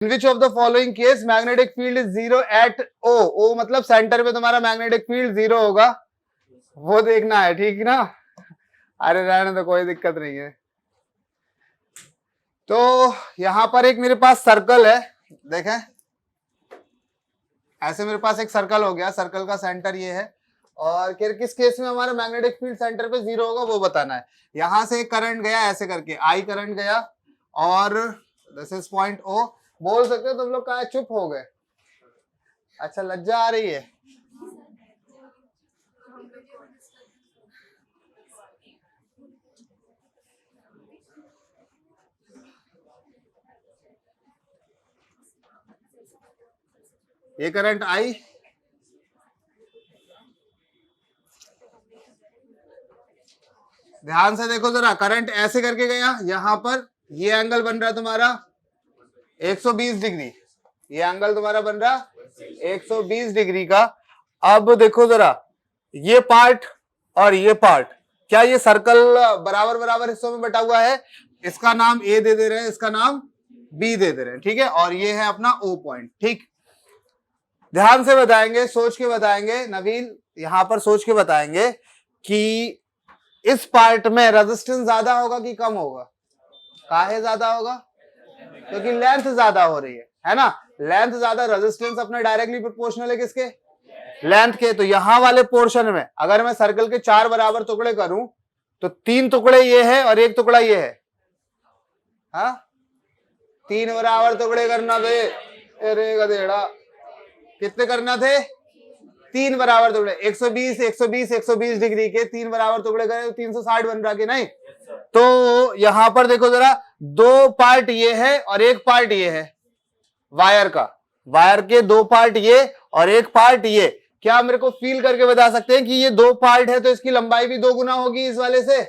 In which of the following case magnetic field is zero at O, O मतलब center पे तुम्हारा magnetic field zero होगा, वो देखना है, ठीक ना। अरे रहने तो कोई दिक्कत नहीं है। तो यहां पर एक मेरे पास सर्कल है, देखें ऐसे मेरे पास एक सर्कल हो गया, सर्कल का सेंटर ये है, और किस केस में हमारा मैग्नेटिक फील्ड सेंटर पे जीरो होगा वो बताना है। यहां से एक करंट गया ऐसे करके, आई करंट गया, और दिस इज पॉइंट ओ। बोल सकते हो तुम लोग कहा चुप हो गए, अच्छा लज्जा आ रही है। ये करंट आई, ध्यान से देखो जरा, करंट ऐसे करके गया, यहां पर ये एंगल बन रहा है तुम्हारा 120 डिग्री, ये एंगल तुम्हारा बन रहा 120 डिग्री का। अब देखो जरा, ये पार्ट और ये पार्ट, क्या ये सर्कल बराबर बराबर हिस्सों में बटा हुआ है? इसका नाम ए दे रहे हैं, इसका नाम बी दे रहे हैं, ठीक है, और ये है अपना ओ पॉइंट। ठीक, ध्यान से बताएंगे, सोच के बताएंगे नवीन, यहां पर सोच के बताएंगे कि इस पार्ट में रेजिस्टेंस ज्यादा होगा कि कम होगा? काहे ज्यादा होगा? क्योंकि लेंथ ज्यादा हो रही है ना, लेंथ ज्यादा, रेजिस्टेंस अपना डायरेक्टली प्रोपोर्शनल है किसके? लेंथ के। तो यहां वाले पोर्शन में अगर मैं सर्कल के 4 बराबर टुकड़े करूं तो 3 टुकड़े ये है और 1 टुकड़ा ये है, हाँ 3 बराबर टुकड़े करना थे। अरे गधेड़ा, कितने करना थे? 3 बराबर टुकड़े, 120 120 120 डिग्री के 3 बराबर टुकड़े करे 360 बन रहा कि नहीं? तो यहां पर देखो जरा, 2 पार्ट ये है और 1 पार्ट ये है वायर का, वायर के 2 पार्ट ये और 1 पार्ट ये। क्या मेरे को फील करके बता सकते हैं कि ये 2 पार्ट है तो इसकी लंबाई भी 2 गुना होगी इस वाले से?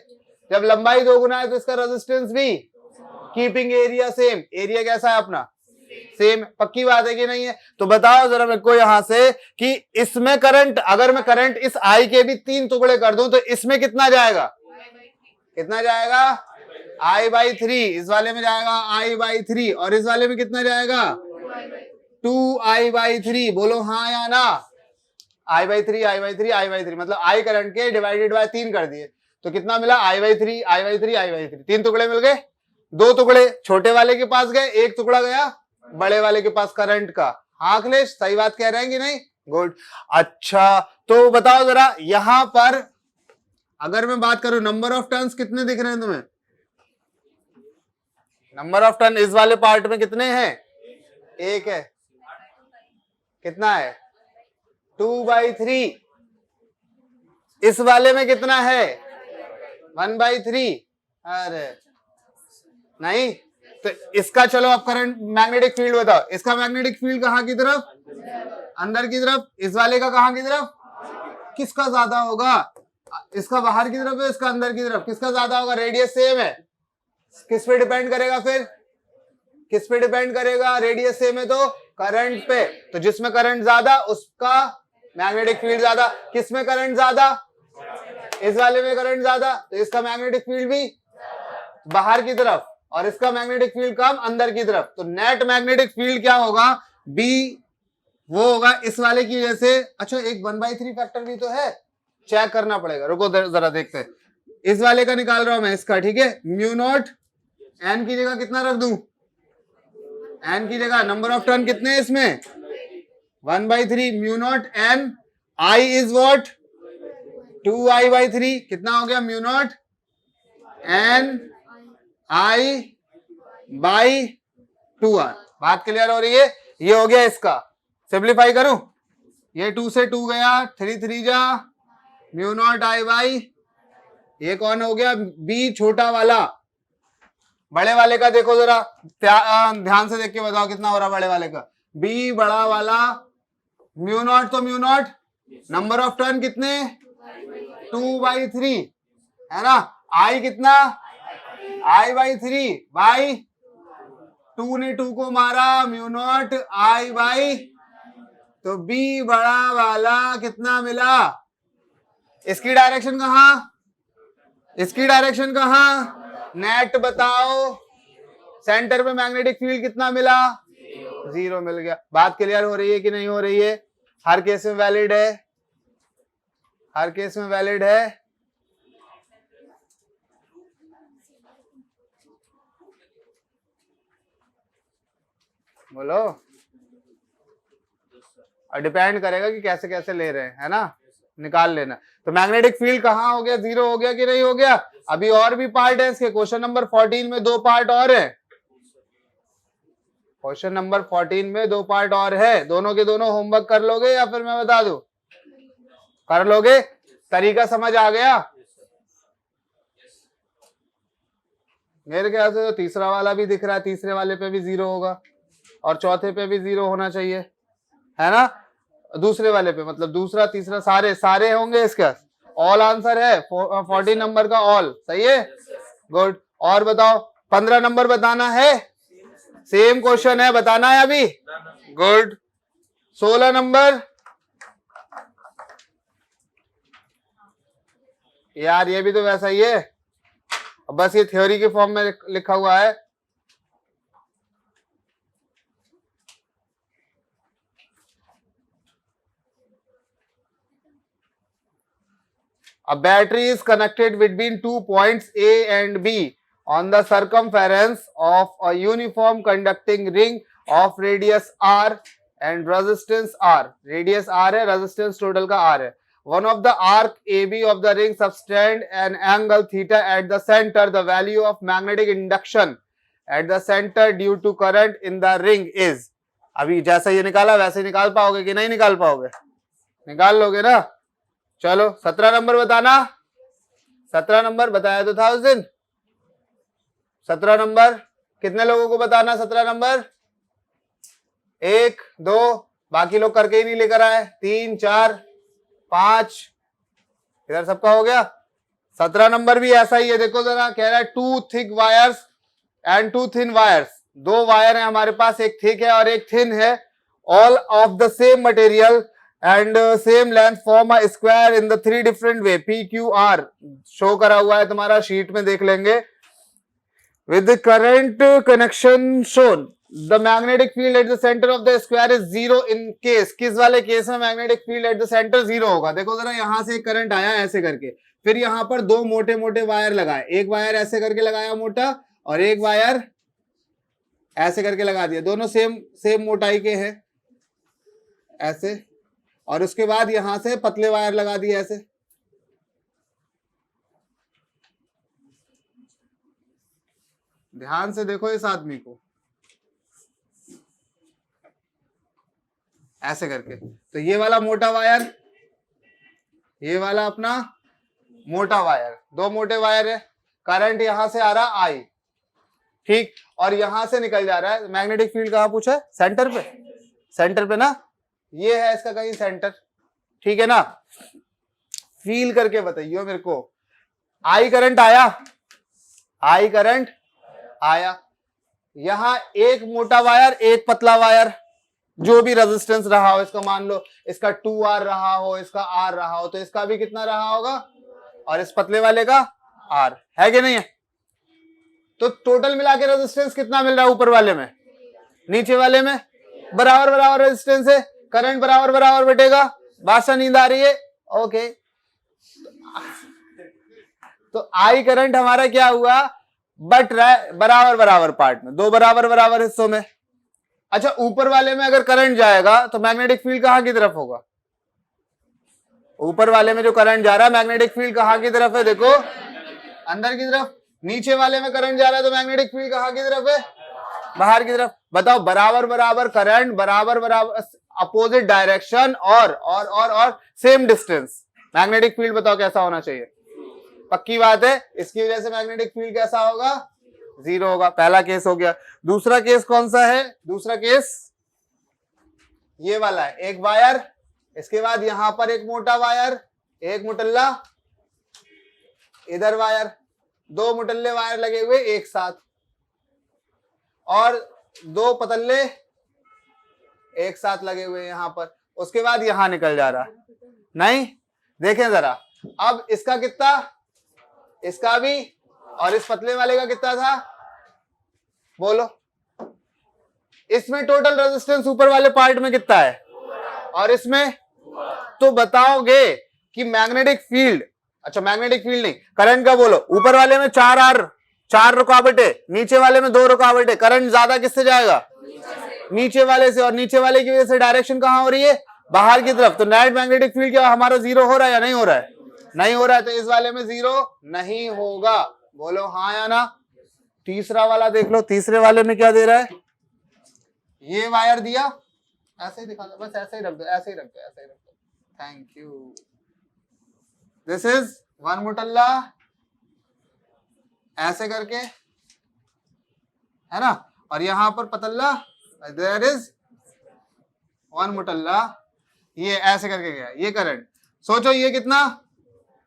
जब लंबाई 2 गुना है तो इसका रेजिस्टेंस भी, कीपिंग एरिया सेम। एरिया कैसा है अपना? सेम। पक्की बात है कि नहीं है? तो बताओ जरा मेरे को यहां से कि इसमें करंट, अगर मैं करंट इस आई के भी 3 टुकड़े कर दूं तो इसमें कितना जाएगा? कितना जाएगा? I/3। इस वाले में जाएगा I/3 और इस वाले में कितना जाएगा? 2I/3। बोलो हाँ या ना? I/3 I/3 I/3 मतलब I करंट के डिवाइडेड बाय 3 कर दिए तो कितना मिला? I/3 I/3 I/3। 3 टुकड़े मिल गए, 2 टुकड़े छोटे वाले के पास गए, 1 टुकड़ा गया बड़े वाले के पास करंट का। हाँ अखिलेश, सही बात कह रहे हैं कि नहीं? गुड। अच्छा तो बताओ जरा, यहां पर अगर मैं बात करूं नंबर ऑफ टर्न्स कितने दिख रहे हैं तुम्हें? नंबर ऑफ टर्न इस वाले पार्ट में कितने हैं? 1 है। कितना है? 2/3। इस वाले में कितना है? 1/3। अरे नहीं, तो इसका चलो आप करंट मैग्नेटिक फील्ड बताओ, इसका मैग्नेटिक फील्ड कहां की तरफ? अंदर की तरफ। इस वाले का कहां की तरफ? किसका ज्यादा होगा? इसका बाहर की तरफ है, इसका अंदर की तरफ, किसका ज्यादा होगा? रेडियस सेम है, किस पे डिपेंड करेगा फिर? किस पे डिपेंड करेगा? रेडियस सेम है तो करंट पे, तो जिसमें करंट ज्यादा उसका मैग्नेटिक फील्ड ज्यादा। किस में करंट ज्यादा? इस वाले में करंट ज्यादा, तो इसका मैग्नेटिक फील्ड भी बाहर की तरफ और इसका मैग्नेटिक फील्ड कम अंदर की तरफ। तो नेट मैग्नेटिक फील्ड क्या होगा? बी वो होगा इस वाले की वजह से। अच्छा एक 1/3 फैक्टर भी तो है, चेक करना पड़ेगा, रुको जरा देखते हैं। इस वाले का निकाल रहा हूं मैं इसका, ठीक है। म्यू नॉट एन की जगह कितना रख दूं? एन की जगह नंबर ऑफ टर्न कितने हैं इसमें? 1/3 mu naught N. I is what? 2I/3। कितना हो गया? Mu naught N I/2R। बात क्लियर हो रही है? ये हो गया इसका। सिंप्लीफाई करूं, ये 2 से 2 गया, 3 3 जा म्यू नॉट I/, ये कौन हो गया? बी छोटा वाला। बड़े वाले का देखो जरा, ध्यान से देख के बताओ कितना हो रहा बड़े वाले का? बी बड़ा वाला म्यू नॉट, तो mu naught number of turn कितने? 2/3 है ना। आई कितना? I/3 बाई 2 ने 2 को मारा, म्यू नॉट I/, तो बी बड़ा वाला कितना मिला? इसकी डायरेक्शन कहां? इसकी डायरेक्शन कहां? नेट बताओ। सेंटर पे मैग्नेटिक फील्ड कितना मिला? 0 मिल गया। बात क्लियर हो रही है कि नहीं हो रही है? हर केस में वैलिड है, हर केस में वैलिड है। बोलो। और डिपेंड करेगा कि कैसे कैसे ले रहे हैं, है ना, निकाल लेना। तो मैग्नेटिक फील्ड कहाँ हो गया, 0 हो गया कि नहीं हो गया? अभी और भी पार्ट है इसके। क्वेश्चन नंबर 14 में 2 पार्ट और है। क्वेश्चन नंबर 14 में 2 पार्ट और है। दोनों के दोनों होमवर्क कर लोगे या फिर मैं बता दूं? कर लोगे? तरीका समझ आ गया? मेरे ख्याल से तो तीसरा वाला भी दिख रहा है, तीसरे वाले पे भी 0 होगा और चौथे पे भी 0 होना चाहिए, है ना? दूसरे वाले पे मतलब दूसरा तीसरा सारे होंगे इसका। ऑल आंसर है 14 नंबर का, ऑल सही है। गुड। और बताओ 15 नंबर बताना है, सेम क्वेश्चन है, बताना है अभी। गुड। 16 नंबर, यार ये भी तो वैसा ही है, बस ये थ्योरी के फॉर्म में लिखा हुआ है। A battery is connected between 2 points A and B on the circumference of a uniform conducting ring of radius R and resistance R. Radius R है, resistance total का R है. One of the arc AB of the ring subtend an angle theta at the center. The value of magnetic induction at the center due to current in the ring is. अभी जैसा ये निकाला वैसे निकाल पाओगे कि नहीं निकाल पाओगे? निकाल लोगे ना? चलो 17 नंबर बताना। 17 नंबर बताया तो था उस दिन। 17 नंबर कितने लोगों को बताना? 17 नंबर 1 2, बाकी लोग करके ही नहीं लेकर आए। 3 4 5, इधर सबका हो गया। 17 नंबर भी ऐसा ही है, देखो जरा, कह रहा है 2 thick wires and 2 thin wires. 2 wire है हमारे पास, एक थिक है और एक थिन है, all of the same material and same length form a square in the 3 different way. PQR show करा हुआ है तुम्हारा, शीट में देख लेंगे। with the current connection shown the magnetic field at the center of the square is 0 in case. किस वाले case में magnetic field at the center 0 होगा? देखो जरा, यहां से करंट आया ऐसे करके, फिर यहां पर 2 मोटे मोटे वायर लगाए, एक वायर ऐसे करके लगाया मोटा और एक वायर ऐसे करके लगा दिया, दोनों सेम मोटाई के हैं ऐसे, और उसके बाद यहां से पतले वायर लगा दिए ऐसे। ध्यान से देखो इस आदमी को, ऐसे करके। तो ये वाला मोटा वायर, ये वाला अपना मोटा वायर, 2 मोटे वायर है, करंट यहां से आ रहा आई, ठीक, और यहां से निकल जा रहा है। मैग्नेटिक फील्ड कहां पूछा है? सेंटर पे, सेंटर पे ना, ये है इसका कहीं सेंटर, ठीक है ना? फील करके बताइए मेरे को। आई करंट आया, आई करंट आया, यहां एक मोटा वायर एक पतला वायर, जो भी रेजिस्टेंस रहा हो इसका, मान लो इसका 2R रहा हो, इसका R रहा हो, तो इसका भी कितना रहा होगा, और इस पतले वाले का R है कि नहीं है? तो टोटल मिला के रेजिस्टेंस कितना मिल रहा है ऊपर वाले में, नीचे वाले में? बराबर बराबर रेजिस्टेंस है, करंट बराबर बराबर बटेगा। बादशाह नींद आ रही है? ओके। तो आई करंट हमारा क्या हुआ, बट रहा है बराबर बराबर पार्ट में, 2 बराबर बराबर हिस्सों में। अच्छा, ऊपर वाले में अगर करंट जाएगा तो मैग्नेटिक फील्ड कहां की तरफ होगा? ऊपर वाले में जो करंट जा रहा है, मैग्नेटिक फील्ड कहां की तरफ है? देखो, अंदर की तरफ। नीचे वाले में करंट जा रहा है तो मैग्नेटिक फील्ड कहां की तरफ है? बाहर की तरफ। बताओ, बराबर बराबर करंट, बराबर बराबर अपोजिट डायरेक्शन और सेम डिस्टेंस, मैग्नेटिक फील्ड बताओ कैसा होना चाहिए? पक्की बात है, इसकी वजह से मैग्नेटिक फील्ड कैसा होगा? 0 होगा। पहला केस हो गया। दूसरा केस कौन सा है? दूसरा केस ये वाला है, एक वायर, इसके बाद यहां पर एक मोटा वायर, एक मुटल्ला, इधर वायर, 2 मुटल्ले वायर लगे हुए एक साथ, और 2 पतल्ले एक साथ लगे हुए यहां पर। उसके बाद यहां निकल जा रहा नहीं, देखें जरा, अब इसका कितना, इसका भी, और इस पतले वाले का कितना था? बोलो, इसमें टोटल रेजिस्टेंस ऊपर वाले पार्ट में कितना है और इसमें, तो बताओगे कि मैग्नेटिक फील्ड, अच्छा मैग्नेटिक फील्ड नहीं, करंट का बोलो, ऊपर वाले में 4 रुकावट है, नीचे वाले में 2 रुकावट है, करंट ज्यादा किससे जाएगा, नीचे वाले से, और नीचे वाले की वजह से डायरेक्शन कहां हो रही है, बाहर की तरफ। तो नेट मैग्नेटिक फील्ड क्या हमारा 0 हो रहा है या नहीं हो रहा है, नहीं हो रहा है, तो इस वाले में 0 नहीं होगा, बोलो हाँ या ना। तीसरा वाला देख लो, तीसरे वाले में क्या दे रहा है, ये वायर दिया, ऐसे ही दिखा दो, बस ऐसे ही रख दो, ऐसे ही रख दो, ऐसे ही रख दो, thank you. This is one मुटल्ला, ऐसे करके है ना, और यहां पर पतल्ला, देयर इज वन मुटल्ला, ये ऐसे करके गया, ये करंट। सोचो ये कितना,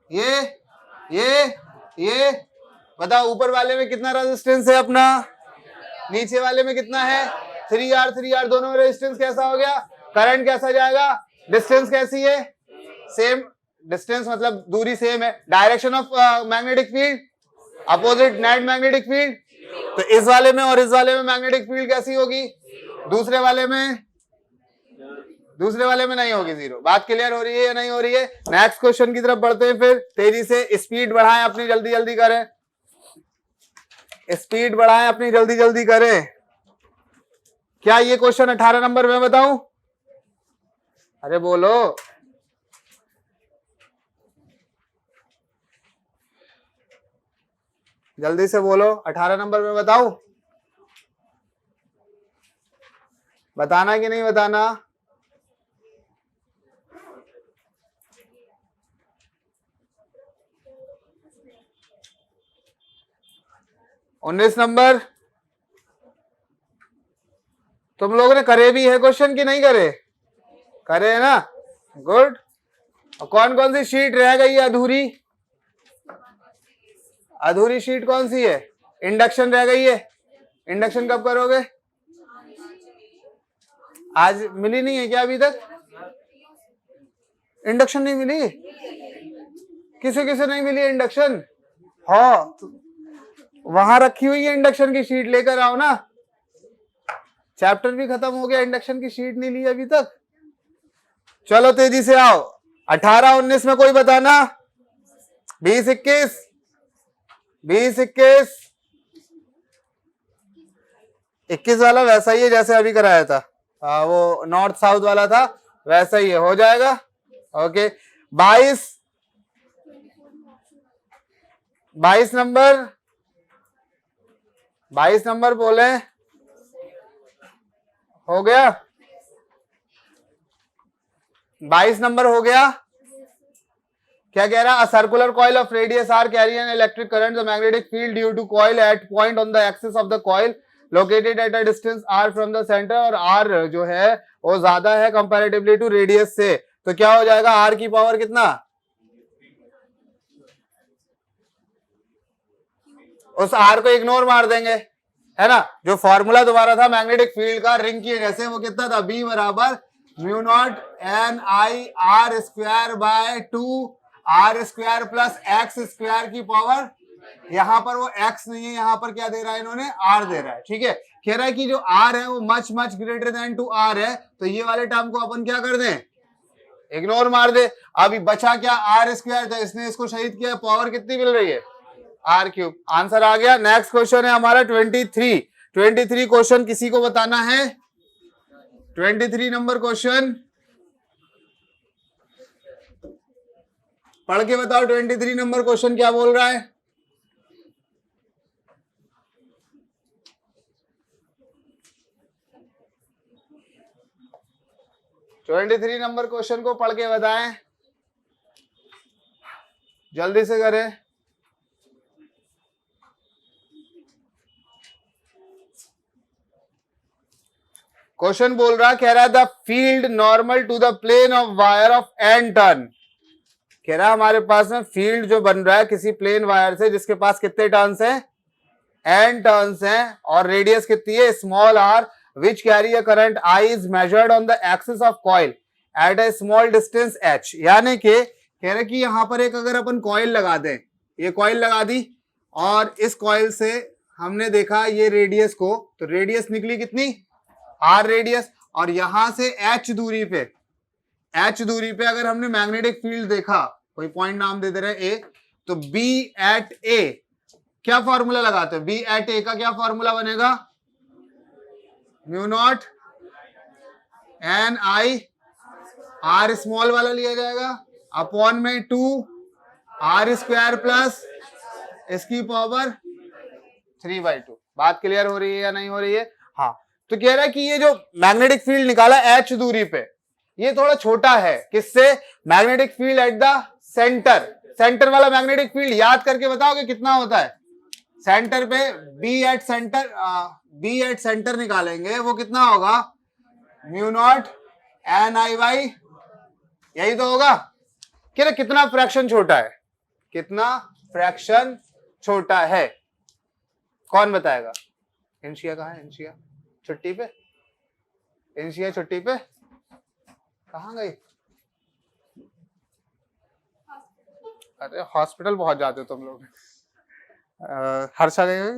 ये बताओ ऊपर वाले में कितना रेजिस्टेंस है अपना, नीचे वाले में कितना है, 3R दोनों में रेजिस्टेंस कैसा हो गया, करंट कैसा जाएगा, डिस्टेंस कैसी है, सेम डिस्टेंस मतलब दूरी सेम है, direction of magnetic field opposite net magnetic field. तो इस वाले में और इस वाले में मैग्नेटिक फील्ड कैसी होगी, दूसरे वाले में नहीं होगी 0। बात क्लियर हो रही है या नहीं हो रही है। नेक्स्ट क्वेश्चन की तरफ बढ़ते हैं, फिर तेजी से स्पीड बढ़ाएं अपनी, जल्दी जल्दी करें, स्पीड बढ़ाएं अपनी, जल्दी जल्दी करें। क्या ये क्वेश्चन 18 नंबर में बताऊं, अरे बोलो, जल्दी से बोलो, 18 नंबर में बताऊं, बताना कि नहीं बताना, उन्नीस नंबर तुम लोगों ने करे भी है क्वेश्चन कि नहीं करे, करे है ना, गुड। और कौन कौन सी शीट रह गई है अधूरी, अधूरी शीट कौन सी है, इंडक्शन रह गई है, इंडक्शन कब करोगे, आज मिली नहीं है क्या अभी तक, इंडक्शन नहीं मिली, किसे किसे नहीं मिली इंडक्शन, हाँ वहां रखी हुई है इंडक्शन की शीट, लेकर आओ ना, चैप्टर भी खत्म हो गया, इंडक्शन की शीट नहीं ली अभी तक, चलो तेजी से आओ। 18 19 में कोई बताना, 20 21 21 वाला वैसा ही है जैसे अभी कराया था, वो नॉर्थ साउथ वाला था, वैसा ही है, हो जाएगा। ओके 22 नंबर बोले, हो गया 22 नंबर हो गया। क्या कह रहा है, circular coil of radius R carry an electric current the magnetic field due to coil at point on the axis of the coil located at a distance r from the centre, और r जो है वो ज्यादा है comparatively to radius से, तो क्या हो जाएगा, r की पावर कितना, उस r को इग्नोर मार देंगे, है ना। जो फॉर्मूला तुम्हारा था मैग्नेटिक फील्ड का रिंग की वजह से, वो कितना था, B बराबर mu naught N I R square by 2 r square plus x square की पावर, यहां पर वो x नहीं है, यहां पर क्या दे रहा है इन्होंने, r दे रहा है, ठीक है। कह रहा है कि जो r है वो much much greater than two r है, तो ये वाले टर्म को अपन क्या कर दें, इग्नोर मार दे। अभी बचा क्या, r स्क्वायर था, इसने इसको शहीद किया, पावर कितनी मिल रही है, r क्यूब। आंसर आ गया। नेक्स्ट क्वेश्चन है हमारा 23 क्वेश्चन किसी को बताना है, 23 नंबर क्वेश्चन पढ़ के बताओ, 23 नंबर क्वेश्चन क्या बोल रहा है, ट्वेंटी थ्री नंबर क्वेश्चन को पढ़ के बताएं, जल्दी से करें। क्वेश्चन बोल रहा, कह रहा the field normal to the plane of wire of N turn, कह रहा हमारे पास में फील्ड जो बन रहा है किसी प्लेन वायर से जिसके पास कितने टर्न्स हैं, एन टर्न्स हैं, और रेडियस कितनी है, small R, which carry a current I is measured on the axis of coil at a small distance H. यानी कि कह रहे कि यहां पर एक अगर अपन कॉइल लगा दें, ये कॉइल लगा दी और इस कॉइल से हमने देखा ये रेडियस को, तो रेडियस निकली कितनी r रेडियस, और यहां से h दूरी पे अगर हमने मैग्नेटिक फील्ड देखा, कोई पॉइंट नाम दे दे रहे a, तो b एट a क्या फॉर्मूला लगाते हो? b एट a का क्या फॉर्मूला बनेगा? म्यू नॉट एन आई r स्मॉल वाला लिया जाएगा अपॉन में 2 r स्क्वायर प्लस इसकी पावर 3/2। बात क्लियर हो रही है या नहीं हो रही है? हाँ, तो कह रहा है कि ये जो मैग्नेटिक फील्ड निकाला h दूरी पे, ये थोड़ा छोटा है। किससे? Magnetic field at the centre वाला मैग्नेटिक फील्ड याद करके बताओगे कितना होता है? सेंटर पे बी एट सेंटर निकालेंगे, वो कितना होगा? Mu naught N I by, यही तो होगा। कह रहे कितना फ्रैक्शन छोटा है, कितना फ्रैक्शन छोटा है, कौन बताएगा? इंशिया कहाँ है? इंशिया छुट्टी पे, इंशिया छुट्टी पे कहाँ गई? अरे हॉस्पिटल पहुंच जाते हो तुम लोग। हर्षा गई हुई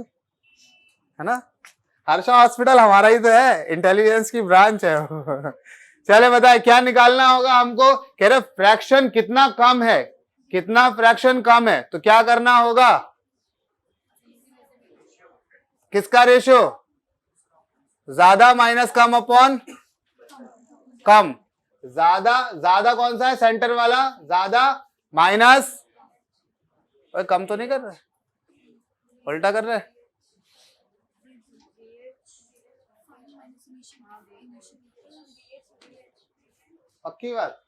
है ना? हर्षा हॉस्पिटल हमारा ही तो है, इंटेलिजेंस की ब्रांच है। चले बताए क्या निकालना होगा हमको? कह रहे फ्रैक्शन कितना कम है, कितना फ्रैक्शन कम है, तो क्या करना होगा? किसका रेशियो? ज्यादा माइनस कम अपॉन कम। ज्यादा कौन सा है? सेंटर वाला। ज्यादा माइनस, कम तो नहीं कर रहे, उल्टा कर रहे। पक्की बात?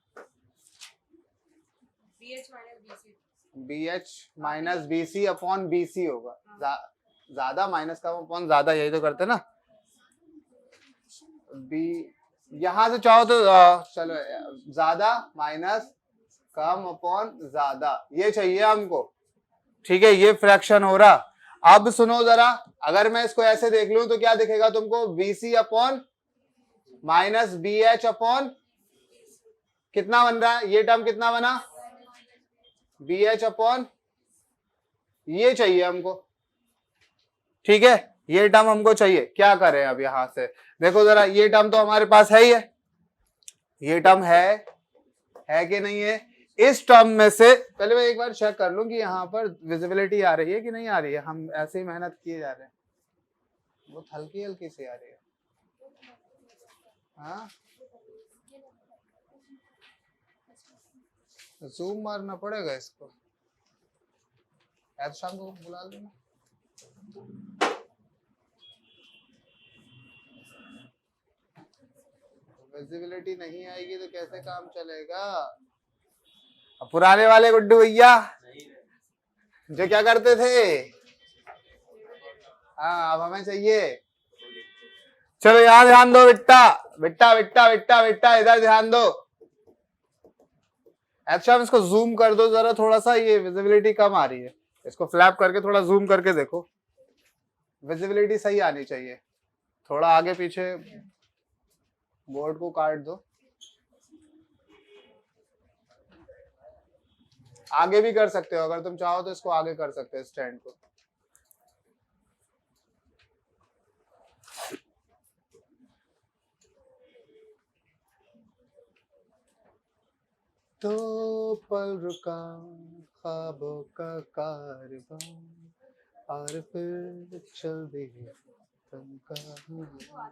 BH minus BC upon BC होगा। ज्यादा माइनस कम अपॉन ज्यादा, यही तो करते ना। बी यहां से चाहो तो चलो ज्यादा माइनस कम अपॉन ज्यादा, ये चाहिए हमको। ठीक है, ये फ्रैक्शन हो रहा। अब सुनो जरा, अगर मैं इसको ऐसे देख लूं तो क्या दिखेगा तुमको? BC upon minus BH upon कितना बन रहा है? ये टर्म कितना बना? BH अपॉन, ये चाहिए हमको। ठीक है, ये टर्म हमको चाहिए। क्या करें अब? यहां से देखो जरा, ये टर्म तो हमारे पास है ही है, ये टर्म है कि नहीं है? इस टर्म में से पहले मैं एक बार चेक कर लूं कि यहाँ पर विजिबिलिटी आ रही है कि नहीं आ रही है। हम ऐसे ही मेहनत किए जा रहे हैं, बहुत हल्की हल्की सी आ रही है। हाँ, जूम मारना पड़ेगा इसको। शाम को बुला लेना। विजिबिलिटी नहीं आएगी तो कैसे काम चलेगा? पुराने वाले गुड्डू भैया जो क्या करते थे, हाँ अब हमें चाहिए। चलो यहाँ ध्यान दो बेटा, बेटा बेटा बेटा बेटा, इधर ध्यान दो। अच्छा, इसको जूम कर दो जरा थोड़ा सा, ये विजिबिलिटी कम आ रही है। इसको फ्लैप करके थोड़ा जूम करके देखो, विजिबिलिटी सही आनी चाहिए। थोड़ा आगे पीछे बोर्ड को काट दो, आगे भी कर सकते हो अगर तुम चाहो तो, इसको आगे कर सकते हो स्टैंड को। तो पल रुका ख्वाबों का कारवां, और फिर चल दिए तुम कहाँ।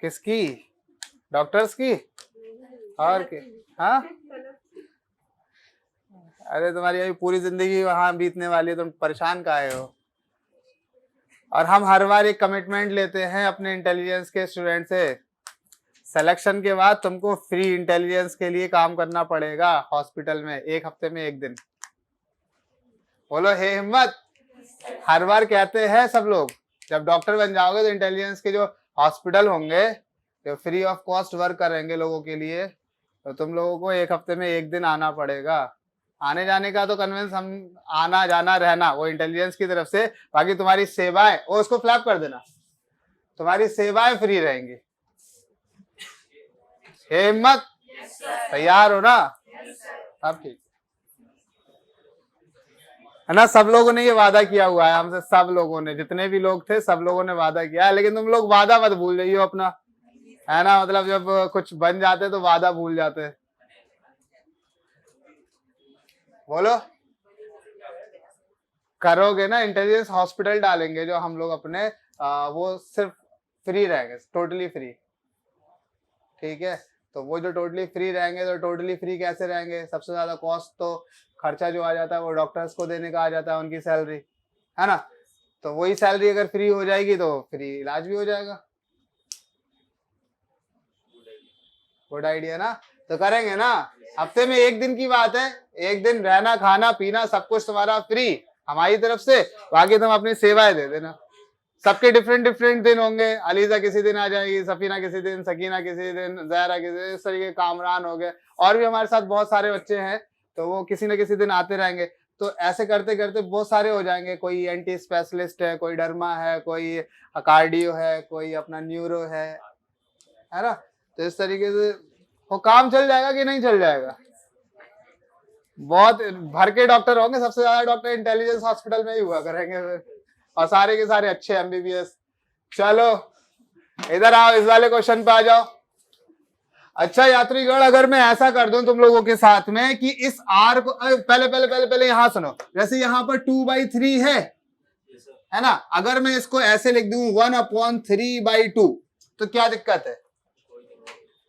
किसकी? डॉक्टर्स की और की? हाँ, अरे तुम्हारी अभी पूरी जिंदगी वहां बीतने वाली है, तुम परेशान काहे हो? और हम हर बार एक कमिटमेंट लेते हैं अपने इंटेलिजेंस के स्टूडेंट से, सिलेक्शन के बाद तुमको फ्री इंटेलिजेंस के लिए काम करना पड़ेगा हॉस्पिटल में, 1 हफ्ते में 1 दिन। बोलो हे हिम्मत। हर बार कहते हैं सब लोग, जब डॉक्टर बन जाओगे तो इंटेलिजेंस के जो हॉस्पिटल होंगे जो फ्री ऑफ कॉस्ट वर्क करेंगे लोगों के लिए, तो तुम लोगों को 1 हफ्ते में 1 दिन आना पड़ेगा। आने जाने का तो कन्वेंस, हम आना जाना रहना वो इंटेलिजेंस की तरफ से, बाकी तुम्हारी सेवाएं, वो उसको फ्लैप कर देना, तुम्हारी सेवाएं फ्री रहेंगी। हिम्मत, तैयार हो ना? अब ठीक। है ना, सब लोगों ने ये वादा किया हुआ है हमसे, सब लोगों ने, जितने भी लोग थे सब लोगों ने वादा किया है, लेकिन तुम लोग वादा मत भूल जाइयो अपना, है ना, मतलब जब कुछ बन जाते तो वादा भूल जाते। बोलो, करोगे ना, इंटेलिजेंस हॉस्पिटल डालेंगे जो हम लोग अपने, वो सिर्फ फ्री रहेंगे, टोटली फ्री, ठीक है। तो वो जो टोटली फ्री रहेंगे, तो टोटली फ्री कैसे रहेंगे, सबसे ज्यादा कॉस्ट तो खर्चा जो आ जाता है वो डॉक्टर्स को देने का आ जाता है, उनकी सैलरी, है ना। तो वही सैलरी अगर फ्री हो जाएगी तो फ्री इलाज भी हो जाएगा। गुड आइडिया ना, तो करेंगे ना, हफ्ते में एक दिन की बात है, एक दिन रहना खाना पीना सब कुछ तुम्हारा फ्री हमारी तरफ से, बाकी तुम अपनी सेवाएं दे देना। सबके डिफरेंट डिफरेंट दिन होंगे, अलीजा किसी दिन आ जाएगी, सफीना किसी दिन, सकीना किसी दिन, जहरा किसी दिन, इस तरीके कामरान हो गए, और भी हमारे साथ बहुत सारे बच्चे हैं, तो वो किसी न किसी दिन आते रहेंगे। तो ऐसे करते करते बहुत सारे हो जाएंगे, कोई एंटी स्पेशलिस्ट है, कोई डर्मा है, कोई कार्डियो है, कोई अपना न्यूरो है ना। तो इस तरीके से वो काम चल जाएगा कि नहीं चल जाएगा। बहुत भर के डॉक्टर होंगे, सबसे ज्यादा डॉक्टर इंटेलिजेंस हॉस्पिटल में ही हुआ करेंगे फिर, और सारे के सारे अच्छे एमबीबीएस। चलो इधर आओ, इस वाले क्वेश्चन पे आ जाओ। अच्छा यात्रीगण, अगर मैं ऐसा कर दूं तुम लोगों के साथ में कि इस आर को, पहले पहले पहले पहले यहां सुनो, जैसे यहां पर 2/3 है ना, अगर मैं इसको ऐसे लिख दूं 1/3/2, तो क्या दिक्कत है?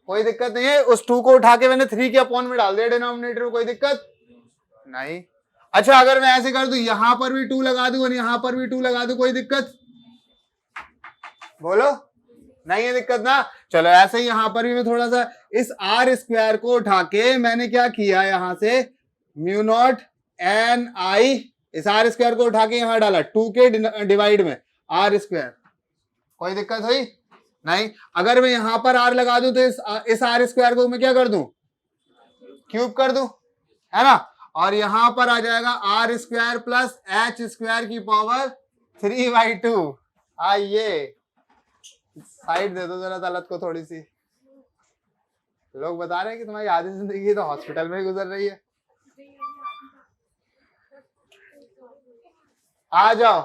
कोई दिक्कत नहीं है। उस 2 को उठा के मैंने 3 के अपॉन में डाल दिया डिनोमिनेटर में, कोई दिक्कत नहीं। अच्छा अगर मैं ऐसे कर दूं, यहां पर भी 2 लगा दूं और यहां पर भी 2 लगा दूं, कोई दिक्कत? बोलो, नहीं है दिक्कत ना। चलो ऐसे ही यहां पर भी मैं थोड़ा सा इस आर स्क्वायर को उठा के मैंने क्या किया, यहां से म्यू नॉट एन आई, इस आर स्क्वायर को उठा के यहां डाला 2 के डिवाइड में आर स्क्वायर, कोई दिक्कत हुई नहीं। अगर मैं यहां पर आर लगा दूं तो इस आर स्क्वायर को मैं क्या कर दूं, क्यूब कर दूं, है ना, और यहां पर आ जाएगा R square plus H square की पावर 3/2। आइए साइड दे दो जरा तलत को थोड़ी सी, लोग बता रहे हैं कि तुम्हारी आधी जिंदगी तो हॉस्पिटल में ही गुजर रही है। आ जाओ,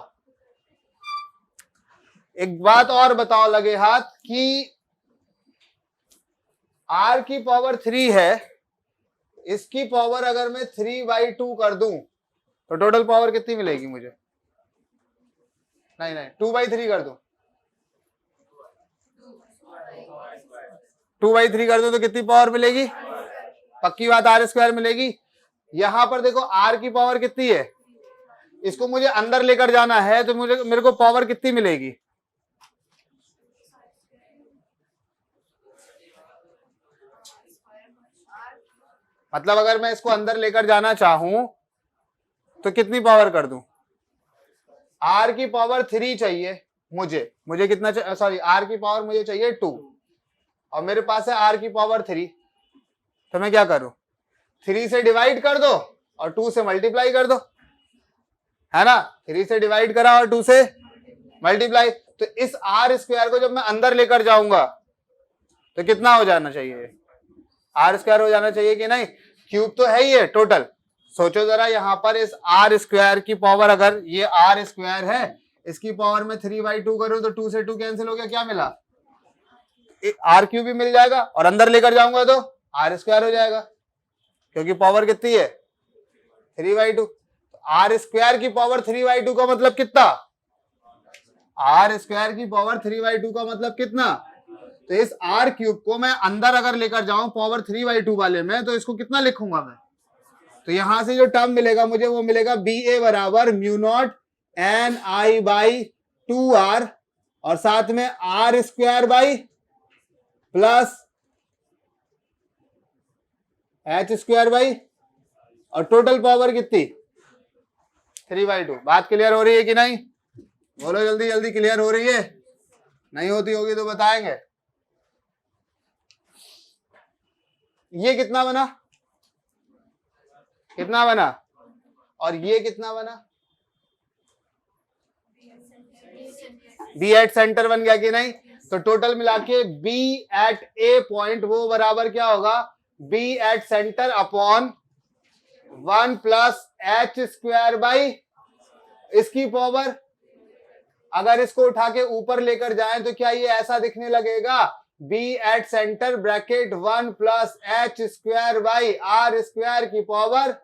एक बात और बताओ लगे हाथ कि r की पावर 3 है, इसकी पावर अगर मैं 3/2 कर दूं तो टोटल पावर कितनी मिलेगी मुझे? नहीं 2/3 कर दूं, 2/3 कर दो तो कितनी पावर मिलेगी? पक्की बात, आर स्क्वायर मिलेगी। यहां पर देखो आर की पावर कितनी है, इसको मुझे अंदर लेकर जाना है तो मेरे को पावर कितनी मिलेगी? मतलब अगर मैं इसको अंदर लेकर जाना चाहूं तो कितनी पावर कर दूं? आर की पावर 3 चाहिए मुझे कितना, सॉरी आर की पावर मुझे चाहिए 2, और मेरे पास है आर की पावर 3, तो मैं क्या करूं, 3 से डिवाइड कर दो और 2 से मल्टीप्लाई कर दो, है ना। 3 से डिवाइड करा और 2 से मल्टीप्लाई, तो इस आर स्क्वायर को जब मैं अंदर लेकर जाऊंगा तो कितना हो जाना चाहिए? आर स्क्वायर हो जाना चाहिए कि नहीं? क्यूब तो है ही है टोटल। सोचो जरा, यहां पर इस आर स्क्वायर की पावर, अगर ये आर स्क्वायर है, इसकी पावर में 3/2 करूं तो 2 से 2 कैंसिल हो गया, क्या मिला? आर क्यूब भी मिल जाएगा, और अंदर लेकर जाऊंगा तो आर स्क्वायर हो जाएगा, क्योंकि पावर कितनी है? 3/2। आर स्क्वायर की पावर 3/2 का मतलब कितना? आर स्क्वायर की पावर 3/2 का मतलब कितना? तो इस आर क्यूब को मैं अंदर अगर लेकर जाऊं पावर 3/2 वाले में, तो इसको कितना लिखूंगा मैं? तो यहां से जो टर्म मिलेगा मुझे, वो मिलेगा बी ए बराबर mu naught N I by 2r, और साथ में R square by plus H square by, और टोटल पावर कितनी? 3/2। बात क्लियर हो रही है कि नहीं? बोलो जल्दी जल्दी, क्लियर हो रही है? नहीं होती होगी तो बताएंगे। ये कितना बना, कितना बना, और ये कितना बना? बी एट सेंटर बन गया कि नहीं? तो टोटल मिला के बी एट ए पॉइंट वो बराबर क्या होगा? B at centre upon 1 plus H square by इसकी पावर, अगर इसको उठा के ऊपर लेकर जाएं तो क्या ये ऐसा दिखने लगेगा, B at centre bracket 1 plus H square by R square की पावर।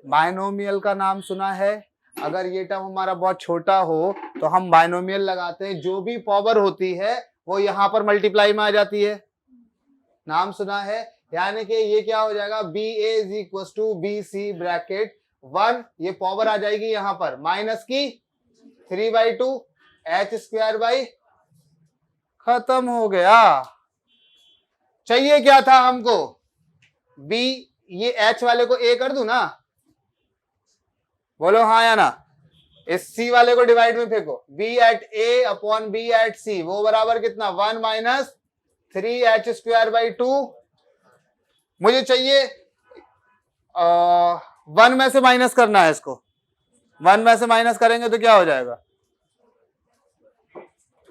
बाइनोमियल का नाम सुना है? अगर ये टर्म हमारा बहुत छोटा हो तो हम बाइनोमियल लगाते हैं, जो भी पावर होती है वो यहां पर मल्टीप्लाई में आ जाती है, नाम सुना है? यानी कि ये क्या हो जाएगा, B A is equal to B C bracket 1, ये पावर आ जाएगी यहां पर माइनस की 3/2 एच स्क्वायर बाई, खत्म हो गया। चाहिए क्या था हमको, बी, ये एच वाले को ए कर दूं ना, बोलो हाँ या ना, इस सी वाले को डिवाइड में फेंको, बी एट ए अपॉन बी एट सी, वो बराबर कितना 1 माइनस 3 h² बाई 2। मुझे चाहिए 1 में से माइनस करना है इसको, 1 में से माइनस करेंगे तो क्या हो जाएगा,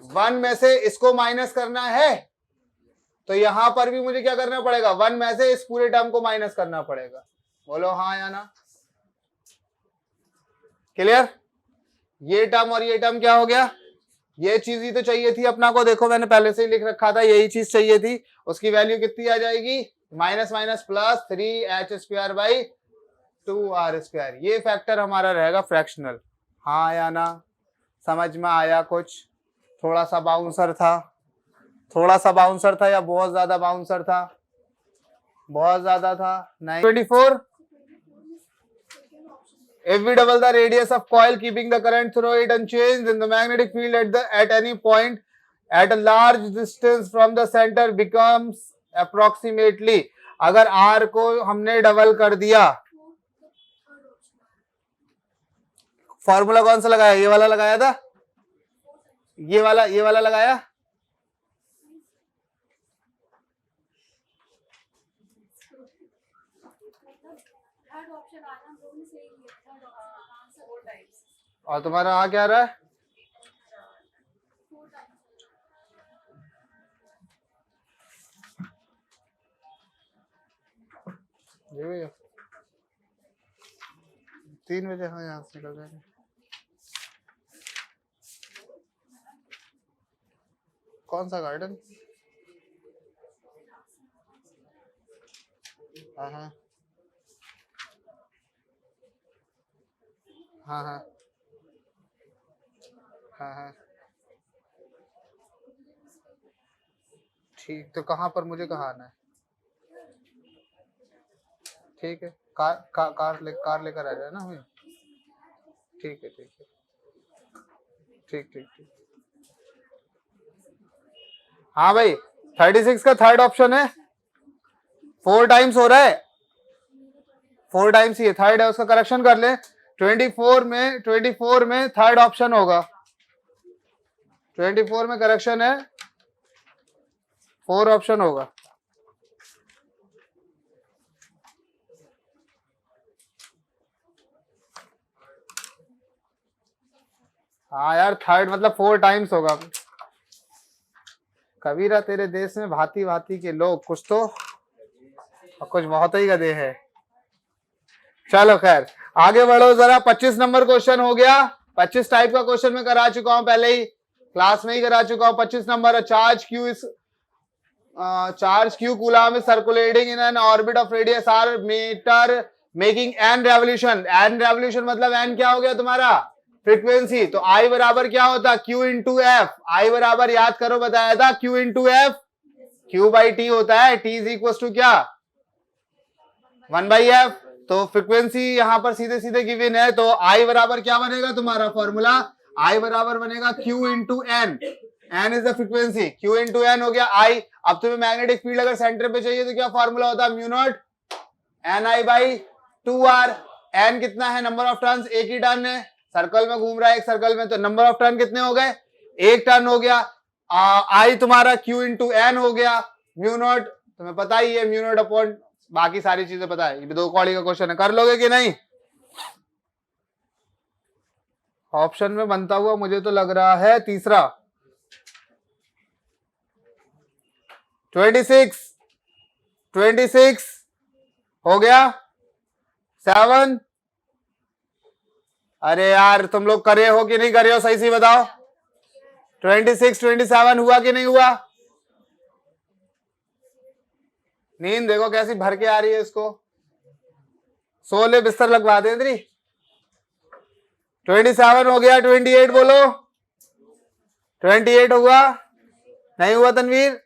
1 में से इसको माइनस करना है तो यहां पर भी मुझे क्या करना पड़ेगा, 1 में से इस पूरे टर्म को माइनस करना पड़ेगा, बोलो हाँ या ना, क्लियर? ये टर्म और ये टर्म क्या हो गया, ये चीज ही तो चाहिए थी अपना को, देखो मैंने पहले से ही लिख रखा था, यही चीज चाहिए थी, उसकी वैल्यू कितनी आ जाएगी, minus minus plus 3h² by 2r²। ये फैक्टर हमारा रहेगा फ्रैक्शनल, हाँ या ना, समझ में आया कुछ? थोड़ा सा बाउंसर था, थोड़ा सा बाउंसर था या बहुत ज्यादा बाउंसर था, बहुत ज्यादा था। 24, if we double the radius of coil keeping the current through it unchanged, then the magnetic field at any point at a large distance from the center becomes approximately, अगर R को हमने double कर दिया, formula कौन सा लगाया, ये वाला लगाया था, ये वाला लगाया, और तुम्हारा आ क्या रहा है, ये भैया 3 बजे हाँ यहाँ से निकल जाएंगे। कौन सा गार्डन? हाँ हाँ हाँ हाँ हाँ हाँ ठीक, तो कहाँ पर मुझे कहाँ आना है? ठीक है, कार लेकर आ जाए ना हमें, ठीक है ठीक है ठीक ठीक ठीक। हाँ भाई 36 का थर्ड ऑप्शन है, 4 टाइम्स हो रहा है, 4 टाइम्स ही है, थर्ड है, उसका करेक्शन कर ले। 24 में थर्ड ऑप्शन होगा, 24 में करेक्शन है, 4 ऑप्शन होगा। हाँ यार थर्ड मतलब 4 टाइम्स होगा। कबीरा तेरे देश में भांति भांति के लोग, कुछ तो और कुछ बहुत ही गधे हैं। चलो खैर आगे बढ़ो जरा। 25 नंबर क्वेश्चन हो गया। 25 टाइप का क्वेश्चन मैं करा चुका हूं, पहले ही क्लास में ही करा चुका हूं। 25 number, charge Q coulomb is circulating in an orbit of radius R metre making N revolution. N revolution मतलब एन क्या हो गया तुम्हारा, फ्रीक्वेंसी। तो आई बराबर क्या होता, क्यू इंटू एफ। आई बराबर याद करो बताया था Q into F, Q by T होता है। टी इज इक्वल टू क्या, 1/f। तो फ्रीक्वेंसी यहां पर सीधे सीधे गिवन है, तो आई बराबर क्या बनेगा तुम्हारा फॉर्मूला, आई बराबर बनेगा Q into N. N is the frequency, Q into N हो गया आई। अब तुम्हें मैग्नेटिक फील्ड अगर सेंटर पे चाहिए तो क्या फॉर्मूला होता है, mu naught N I by 2r। N कितना है, नंबर ऑफ टर्न्स, एक ही टर्न है, सर्कल में घूम रहा है एक सर्कल में, तो नंबर ऑफ टर्न कितने हो गए, एक टर्न हो गया। आई तुम्हारा क्यू इंटू एन हो गया। म्यू नॉट तुम्हें पता ही है, म्यू नॉट अपॉन बाकी सारी चीजें पता है। ये 2 कौड़ी का क्वेश्चन है, कर लोगे कि नहीं। ऑप्शन में बनता हुआ मुझे तो लग रहा है तीसरा 26 हो गया। 7। अरे यार तुम लोग करे हो कि नहीं करे हो, सही सी बताओ। 26, 27 हुआ कि नहीं हुआ? नींद देखो कैसी भर के आ रही है इसको। सोले बिस्तर लगवा दे इधरी। 27 हो गया, 28 बोलो। 28 हुआ? नहीं हुआ तनवीर?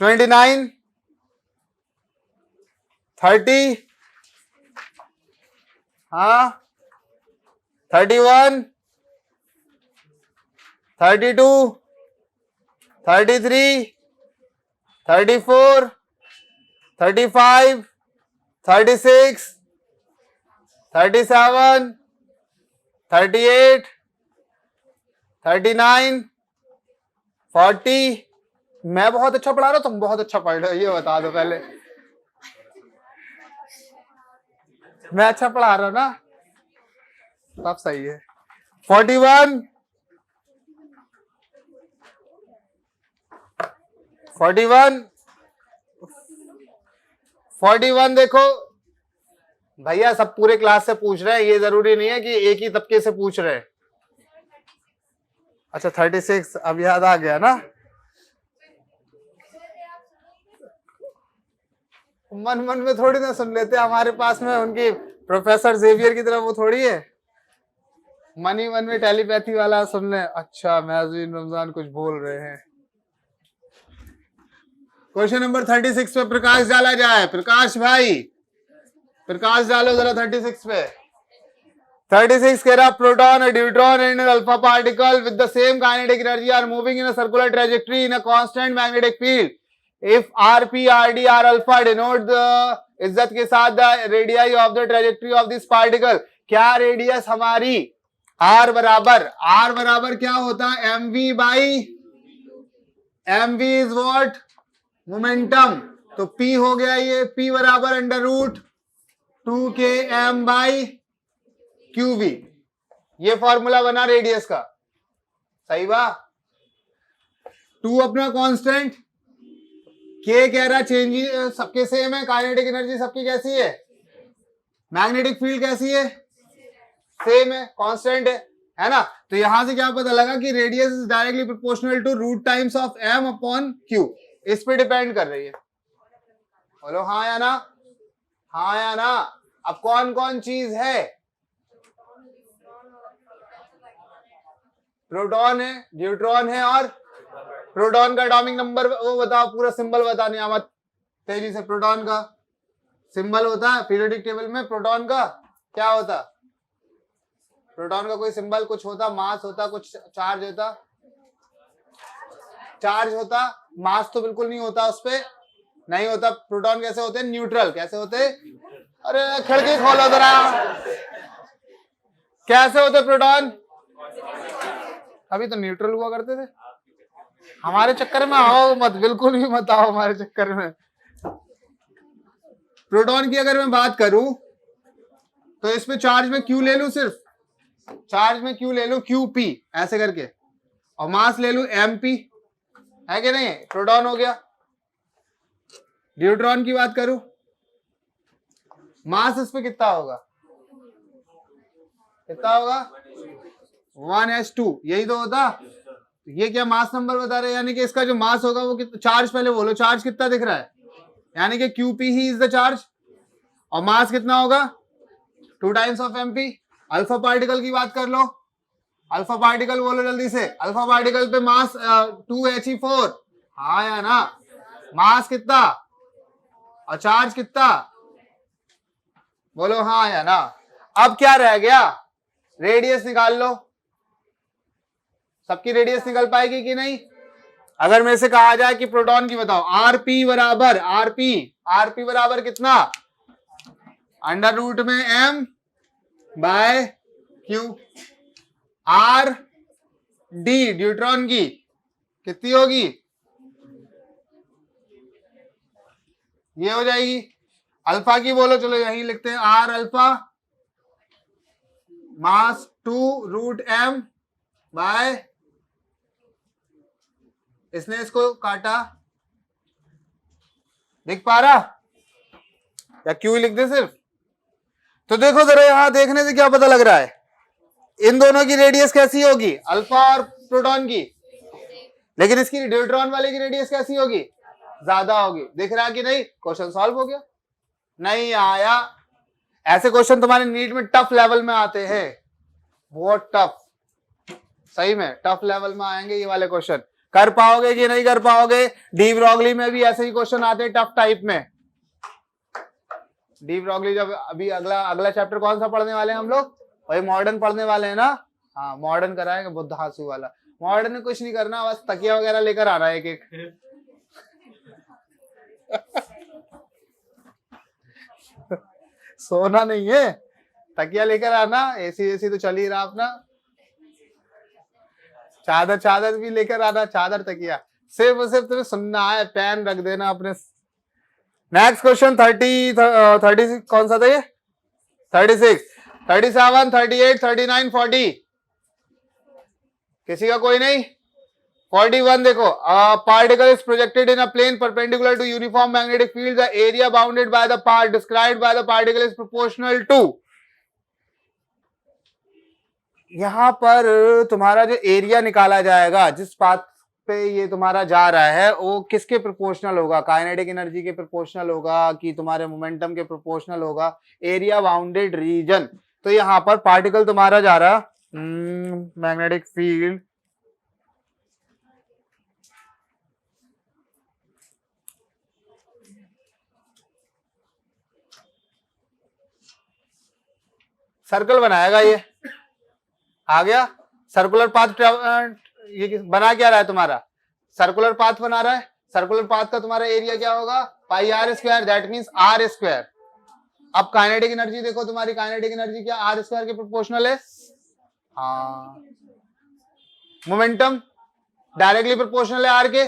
29, 30, हाँ 31, 32, 33, 34, 35, 36, 37, 38, 39, 40। मैं बहुत अच्छा पढ़ा रहा हूं, तुम बहुत अच्छा पढ़ रहे हो, ये बता दो पहले। मैं अच्छा पढ़ा रहा हूं ना, सब सही है। 41, 41, 41 देखो भैया, सब पूरे क्लास से पूछ रहे हैं, ये जरूरी नहीं है कि एक ही तबके से पूछ रहे हैं। अच्छा 36 अब याद आ गया ना। मन मन में थोड़ी ना सुन लेते, हमारे पास में उनकी प्रोफेसर जेवियर की तरह वो थोड़ी है, मन ही मन में टेलीपैथी वाला सुन ले। अच्छा महज़ीन रमजान कुछ बोल रहे हैं। क्वेश्चन नंबर 36 पे प्रकाश डाला जाए। प्रकाश भाई प्रकाश डालो जरा 36 पे। 36 कह रहा proton, a deuteron and an alpha particle with the same kinetic energy are moving in a circular trajectory in a constant magnetic field. If R, P, R, D, R alpha denote the इज्जत के साथ the radii of the trajectory of this particle. क्या radius हमारी R बराबर क्या होता है? mv by mv is what? Momentum. तो P हो गया ये, P बराबर under root 2km by QV। ये फॉर्मूला बना रेडियस का, सही बा। 2 अपना कांस्टेंट, K कह रहा चेंज सबके सेम है, काइनेटिक एनर्जी सबकी कैसी है? मैग्नेटिक फील्ड कैसी है? सेम है, कांस्टेंट है ना। तो यहां से क्या पता लगा कि radius is directly proportional to root times of m upon q। इस पे डिपेंड कर रही है। बोलो हाँ या ना, हाँ या ना। अब कौन कौन चीज है? प्रोटॉन है, न्यूट्रॉन है, और प्रोटॉन का एटॉमिक नंबर वो बताओ, पूरा सिंबल बता नियामत तेजी से। प्रोटॉन का सिंबल होता है पीरियोडिक टेबल में, प्रोटॉन का क्या होता? प्रोटॉन का कोई सिंबल कुछ होता, मास होता, कुछ चार्ज होता, चार्ज होता, मास तो बिल्कुल नहीं होता, उस पे नहीं होता। प्रोटॉन कैसे होते हैं? न्यूट्रल। कैसे होते? अरे खिड़की खोलो जरा। कैसे होते प्रोटॉन? अभी तो न्यूट्रल हुआ करते थे। हमारे चक्कर में आओ मत, बिल्कुल भी मत आओ हमारे चक्कर में। प्रोटॉन की अगर मैं बात करूं तो इसमें चार्ज में क्यू ले लूं, सिर्फ चार्ज में क्यू ले लूं, QP ऐसे करके, और मास ले लूं MP, है कि नहीं? प्रोटॉन हो गया। न्यूट्रॉन की बात करूं, मास इस पे कितना होगा? कितना होगा? 1s2, यही तो होता। ये क्या मास नंबर बता रहे हैं, यानी कि इसका जो मास होगा वो कितना? चार्ज पहले बोलो, चार्ज कितना दिख रहा है? यानी कि QP he is the charge, और मास कितना होगा? 2 times of MP। Alpha particle की बात कर लो, अल्फा पार्टिकल बोलो जल्दी से। अल्फा पार्टिकल पे मास 2He4, हाँ या ना? मास कितना और चार्ज कितना? बोलो हाँ या ना। अब क्या रह गया? रेडियस निकाल लो। सबकी रेडियस निकल पाएगी कि नहीं? अगर मेरे से कहा जाए कि प्रोटॉन की बताओ, आरपी बराबर कितना? अंडर रूट में m by q। R D neutron की कितनी होगी? ये हो जाएगी। अल्फा की बोलो, चलो यही लिखते हैं, आर अल्फा मास 2√m बाय, इसने इसको काटा, दिख पा रहा? या क्यू लिख दे सिर्फ? तो देखो जरा यहां देखने से क्या पता लग रहा है, इन दोनों की रेडियस कैसी होगी, अल्फा और प्रोटॉन की, लेकिन इसकी न्यूट्रॉन वाले की रेडियस कैसी होगी, ज्यादा होगी। दिख रहा कि नहीं, क्वेश्चन सॉल्व हो गया। नहीं आया, ऐसे क्वेश्चन तुम्हारे नीट में टफ लेवल में आते हैं, बहुत टफ, सही में टफ लेवल में आएंगे ये वाले क्वेश्चन। कर पाओगे कि नहीं कर पाओगे। डी ब्रॉगली में भी ऐसे ही क्वेश्चन आते हैं टफ टाइप में। डी ब्रॉगली जब अभी अगला चैप्टर कौन सा पढ़ने वाले हैं हम लोग, वही मॉडर्न पढ़ने वाले हैं ना। हाँ मॉडर्न कराएंगे, बुद्ध हासु वाला। मॉडर्न में कुछ नहीं करना, बस तकिया वगैरह लेकर आना है एक एक। सोना नहीं है, तकिया लेकर आना, एसी तो चल ही रहा अपना, चादर भी लेकर आना, चादर तकिया, सिर्फ तुम्हें सुनना है, पेन रख देना अपने। नेक्स्ट क्वेश्चन 36 कौन सा था ये, 36, 37, 38, 39, 40, किसी का कोई नहीं। 41 देखो, particle is projected in a plane perpendicular to uniform magnetic field, the area bounded by the part described by the particle is proportional to. यहां पर तुम्हारा जो एरिया निकाला जाएगा, जिस पाथ पे ये तुम्हारा जा रहा है, वो किसके प्रोपोर्शनल होगा, काइनेटिक एनर्जी के प्रोपोर्शनल होगा कि तुम्हारे मोमेंटम के प्रोपोर्शनल होगा, एरिया बाउंडेड रीजन। तो यहां पर पार्टिकल तुम्हारा जा रहा मैग्नेटिक फील्ड सर्कल बनाएगा, ये आ गया सर्कुलर पाथ। ये बना क्या रहा है तुम्हारा, सर्कुलर पाथ बना रहा है। सर्कुलर पाथ का तुम्हारा एरिया क्या होगा, pi R square, that means R square. अब काइनेटिक एनर्जी देखो, तुम्हारी काइनेटिक एनर्जी क्या आर स्क्वायर के प्रोपोर्शनल है। हाँ, मोमेंटम डायरेक्टली प्रोपोर्शनल है आर के,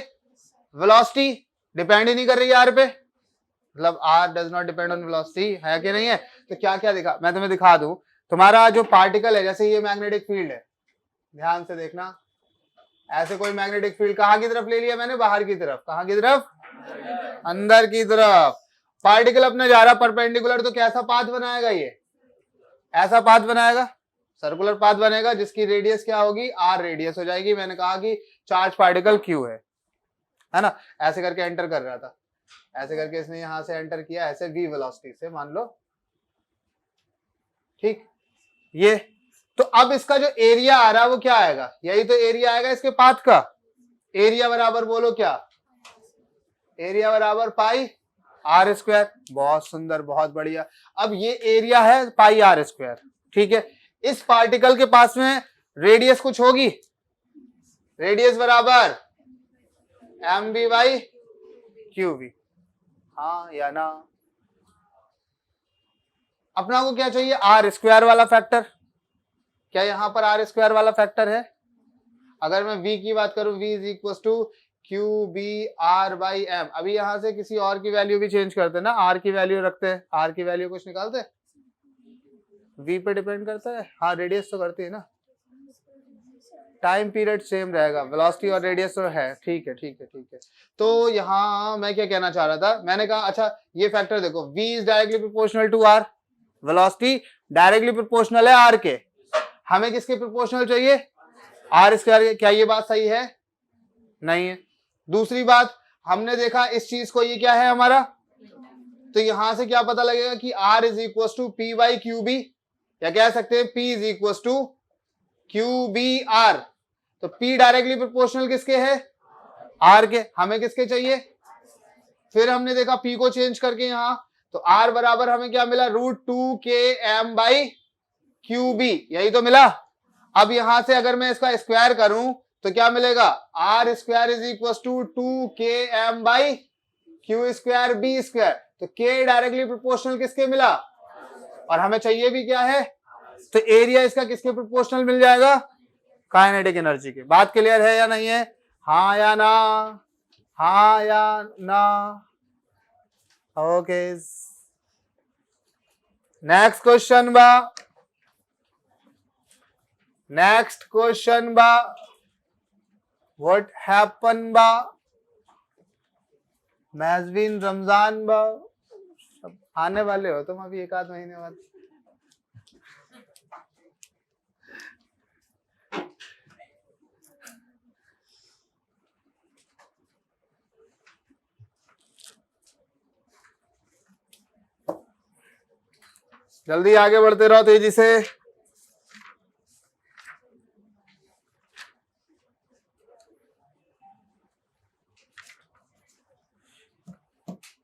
वेलोसिटी डिपेंड ही नहीं कर रही है आर पे, मतलब R does not depend on velocity, है कि नहीं है। तो क्या क्या दिखा, मैं तुम्हें दिखा दूं, तुम्हारा जो पार्टिकल है, जैसे ये मैग्नेटिक फील्ड है, ध्यान से देखना, ऐसे कोई मैग्नेटिक फील्ड कहां की तरफ ले लिया मैंने, बाहर की तरफ, कहां की तरफ, अंदर की तरफ। पार्टिकल अपने जा रहा परपेंडिकुलर, तो कैसा पाथ बनाएगा ये, ऐसा पाथ बनाएगा, सर्कुलर पाथ बनेगा, जिसकी रेडियस क्या होगी, आर रेडियस हो जाएगी। मैंने कहा कि चार्ज पार्टिकल क्यू है ना, ऐसे करके एंटर कर रहा था, ऐसे करके इसने यहां से एंटर किया, ऐसे v वेलोसिटी से मान लो, ठीक। ये तो अब इसका जो एरिया आ रहा है वो क्या आएगा, यही तो एरिया आएगा इसके पाथ का। एरिया बराबर बोलो क्या, एरिया बराबर पाई आर स्क्वायर। बहुत सुंदर, बहुत बढ़िया। अब ये एरिया है पाई आर स्क्वायर, ठीक है। इस पार्टिकल के पास में रेडियस कुछ होगी, रेडियस बराबर M B by Q B, हाँ या ना। अपना को क्या चाहिए, आर स्क्वायर वाला फैक्टर। क्या यहां पर आर स्क्वायर वाला फैक्टर है। अगर मैं v की बात करूं, v is equal to Q B R by M. अभी यहां से किसी और की वैल्यू भी चेंज करते हैं ना, आर की वैल्यू रखते हैं, आर की वैल्यू कुछ निकालते हैं, v पे डिपेंड करता है, हाँ रेडियस तो करती है ना, टाइम पीरियड सेम रहेगा, वेलोसिटी और रेडियस तो है, ठीक है ठीक है ठीक है। तो यहाँ मैं क्या कहना चाह रहा था, मैंने कहा अच्छा ये फैक्टर देखो, v is directly proportional to r, velocity directly proportional है r के, हमें किसके प्रोपोर्शनल चाहिए, आर स्क्वायर। क्या ये बात सही है, नहीं है। दूसरी बात, हमने देखा इस चीज को, ये क्या है हमारा, तो यहां से क्या पता लगेगा कि r is equal to P by Q B, या कह सकते हैं p is equal to Q B R. तो p डायरेक्टली प्रोपोर्शनल किसके है, r के, हमें किसके चाहिए। फिर हमने देखा p को चेंज करके यहां, तो r बराबर हमें क्या मिला, √2km बाई क्यू बी, यही तो मिला। अब यहां से अगर मैं इसका स्क्वायर करूं तो क्या मिलेगा, R square is equal to 2km by Q square B square. तो k डायरेक्टली प्रोपोर्शनल किसके मिला, और हमें चाहिए भी क्या है, तो एरिया इसका किसके प्रोपोर्शनल मिल जाएगा, काइनेटिक एनर्जी के। बात क्लियर है या नहीं है, हाँ या ना, हाँ या ना, ओके। नेक्स्ट क्वेश्चन बा, नेक्स्ट क्वेश्चन बा, व्हाट हैपन बा, मैजविन रमजान बा, सब आने वाले हो तुम अभी एक आध महीने बाद। जल्दी आगे बढ़ते रहो तेजी से।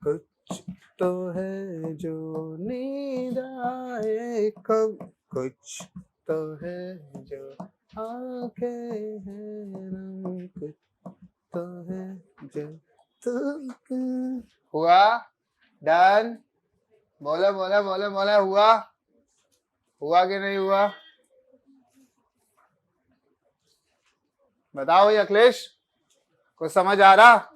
कुछ तो है जो नींद आए कब, कुछ तो है जो आंखें हैं नम, कुछ तो है जो तुम। हुआ? डन? बोले बोले बोले बोले, हुआ? हुआ कि नहीं हुआ? बताओ ये अखिलेश, कुछ समझ आ रहा?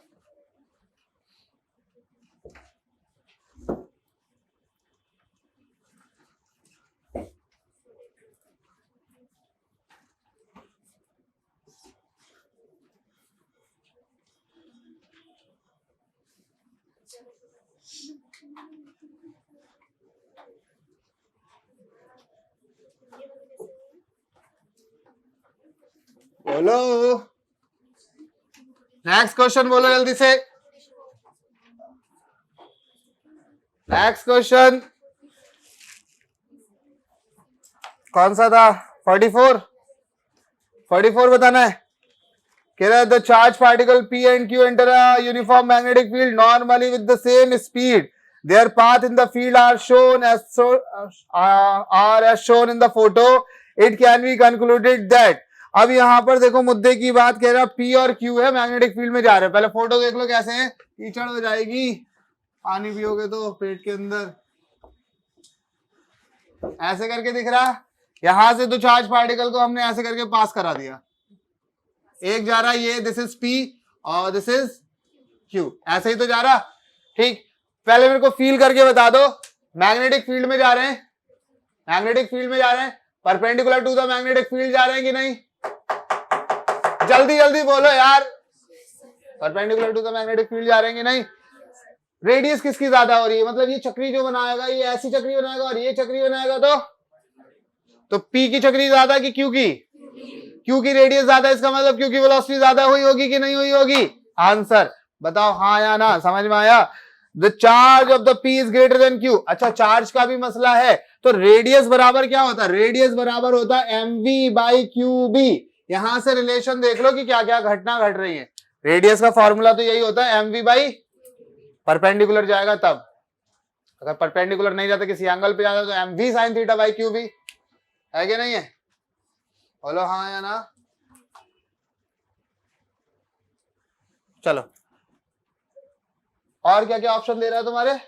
बोलो, नेक्स्ट क्वेश्चन बोलो जल्दी से। नेक्स्ट क्वेश्चन कौन सा था? 44? 44 बताना है। कह रहा है the charge particle P and Q enter a uniform magnetic field normally with the same speed. Their path in the field are shown as shown in the photo. It can be concluded that. अब यहाँ पर देखो मुद्दे की बात कह रहा है P और Q है, मैग्नेटिक फील्ड में जा रहे हैं। पहले फोटो देख लो कैसे है, कीचड़ हो जाएगी, पानी पियोगे तो पेट के अंदर। ऐसे करके दिख रहा है, यहां से तो चार्ज पार्टिकल को हमने ऐसे करके पास करा दिया। एक जा रहा है ये, दिस इज P और दिस इज Q, ऐसे ही तो जा रहा। ठीक, पहले मेरे को फील करके बता दो, मैग्नेटिक फील्ड में जा रहे हैं, मैग्नेटिक फील्ड में जा रहे हैं, perpendicular to the magnetic field जा रहे हैं कि नहीं? जल्दी जल्दी बोलो यार, perpendicular to the magnetic field जा रहे हैं कि नहीं? रेडियस किसकी ज्यादा हो रही है? मतलब ये चक्री जो बनाएगा, ये ऐसी चक्री बनाएगा और ये चक्री बनाएगा, तो P की चक्री ज्यादा कि Q की? Q की रेडियस ज्यादा, इसका मतलब Q की वेलोसिटी ज्यादा हुई होगी कि नहीं हुई होगी? आंसर बताओ हाँ या ना, समझ में आया? The charge of the P is greater than Q। अच्छा, चार्ज का भी मसला है, तो रेडियस बराबर क्या होता है? रेडियस बराबर होता है mv/qb। यहां से रिलेशन देख लो कि क्या क्या घटना घट रही है। रेडियस का फॉर्मूला तो यही होता है mv/, परपेंडिकुलर जाएगा तब, अगर परपेंडिकुलर नहीं जाता किसी एंगल पे जाता तो mv/θ/qb, है कि नहीं है? बोलो हाँ या ना। चलो, और क्या क्या ऑप्शन दे रहा है तुम्हारे?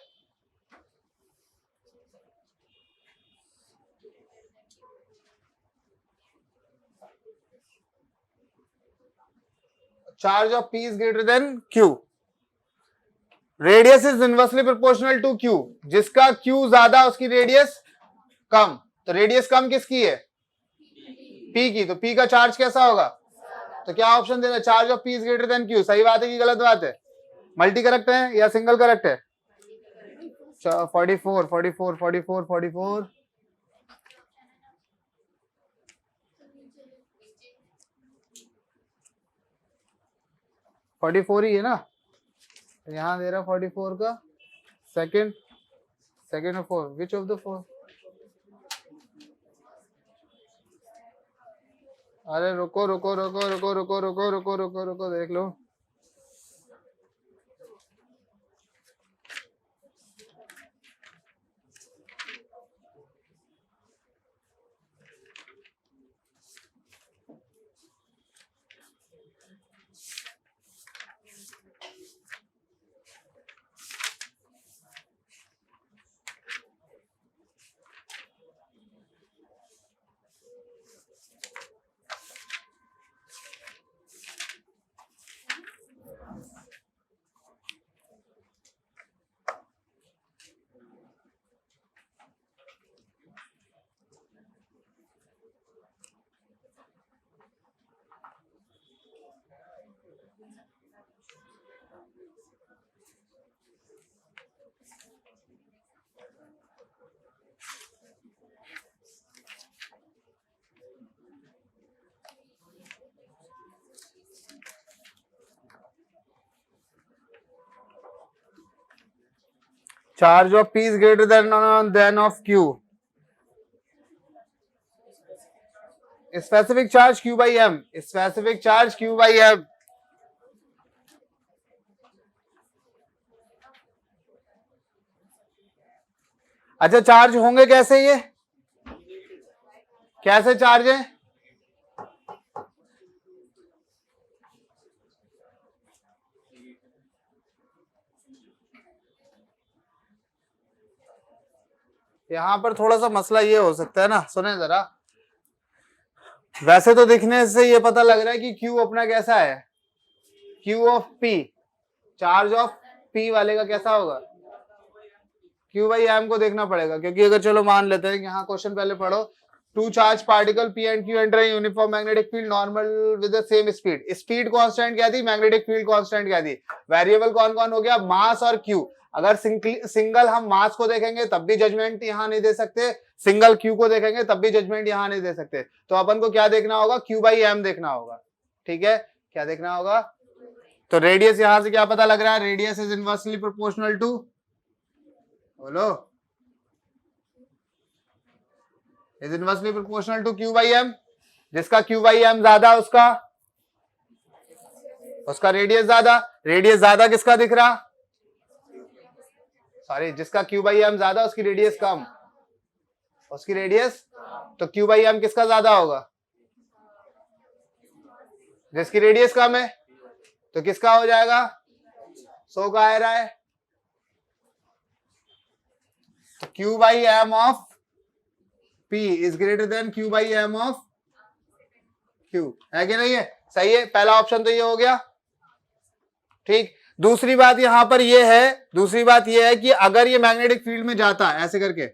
Charge of P is greater than Q, radius is inversely proportional to Q। जिसका Q ज्यादा उसकी रेडियस कम, तो रेडियस कम किसकी है? P की, तो P का चार्ज कैसा होगा? तो क्या ऑप्शन दे रहा है? Charge of P is greater than Q। सही बात है कि गलत बात है? मल्टी करेक्ट है या सिंगल करेक्ट है? 44 44 44 44 44 ही है ना, यहां दे रहा 44 का सेकंड, सेकंड और four, which of the four? अरे रुको रुको रुको रुको रुको रुको रुको रुको रुको, देख लो। Charge of P is greater than of Q, specific charge Q by M, specific charge Q by M। अच्छा चार्ज होंगे कैसे ये, कैसे चार्ज है? यहां पर थोड़ा सा मसला ये हो सकता है ना, सुने जरा। वैसे तो दिखने से ये पता लग रहा है कि Q अपना कैसा है, Q of P, charge of P वाले का कैसा होगा, Q बाई M को देखना पड़ेगा। क्योंकि अगर चलो मान लेते हैं कि यहाँ क्वेश्चन पहले पढ़ो, two charge particle P and Q enter uniform magnetic field normal with the same speed. Speed constant क्या थी, मैग्नेटिक फील्ड कांस्टेंट क्या थी। वेरिएबल कौन कौन हो गया, मास और Q। अगर सिंगल हम मास को देखेंगे तब भी जजमेंट यहां नहीं दे सकते, सिंगल Q को देखेंगे तब भी जजमेंट यहां नहीं दे सकते। तो अपन को क्या देखना होगा, Q बाई M देखना होगा। ठीक है, क्या देखना होगा? तो रेडियस यहां से क्या पता लग रहा है, radius is inversely proportional to, बोलो, is inversely proportional to Q by M। जिसका Q बाई M ज्यादा उसका रेडियस ज्यादा। रेडियस ज्यादा किसका दिख रहा, सॉरी, जिसका Q बाई M ज्यादा उसकी रेडियस कम, उसकी रेडियस, तो Q बाई M किसका ज्यादा होगा, जिसकी रेडियस कम है। तो किसका हो जाएगा, 100 का आ रहा है। तो Q by M of P is greater than Q by M of Q, है कि नहीं है? सही है, पहला ऑप्शन तो ये हो गया। ठीक, दूसरी बात यहां पर ये है, कि अगर ये मैग्नेटिक फील्ड में जाता ऐसे करके,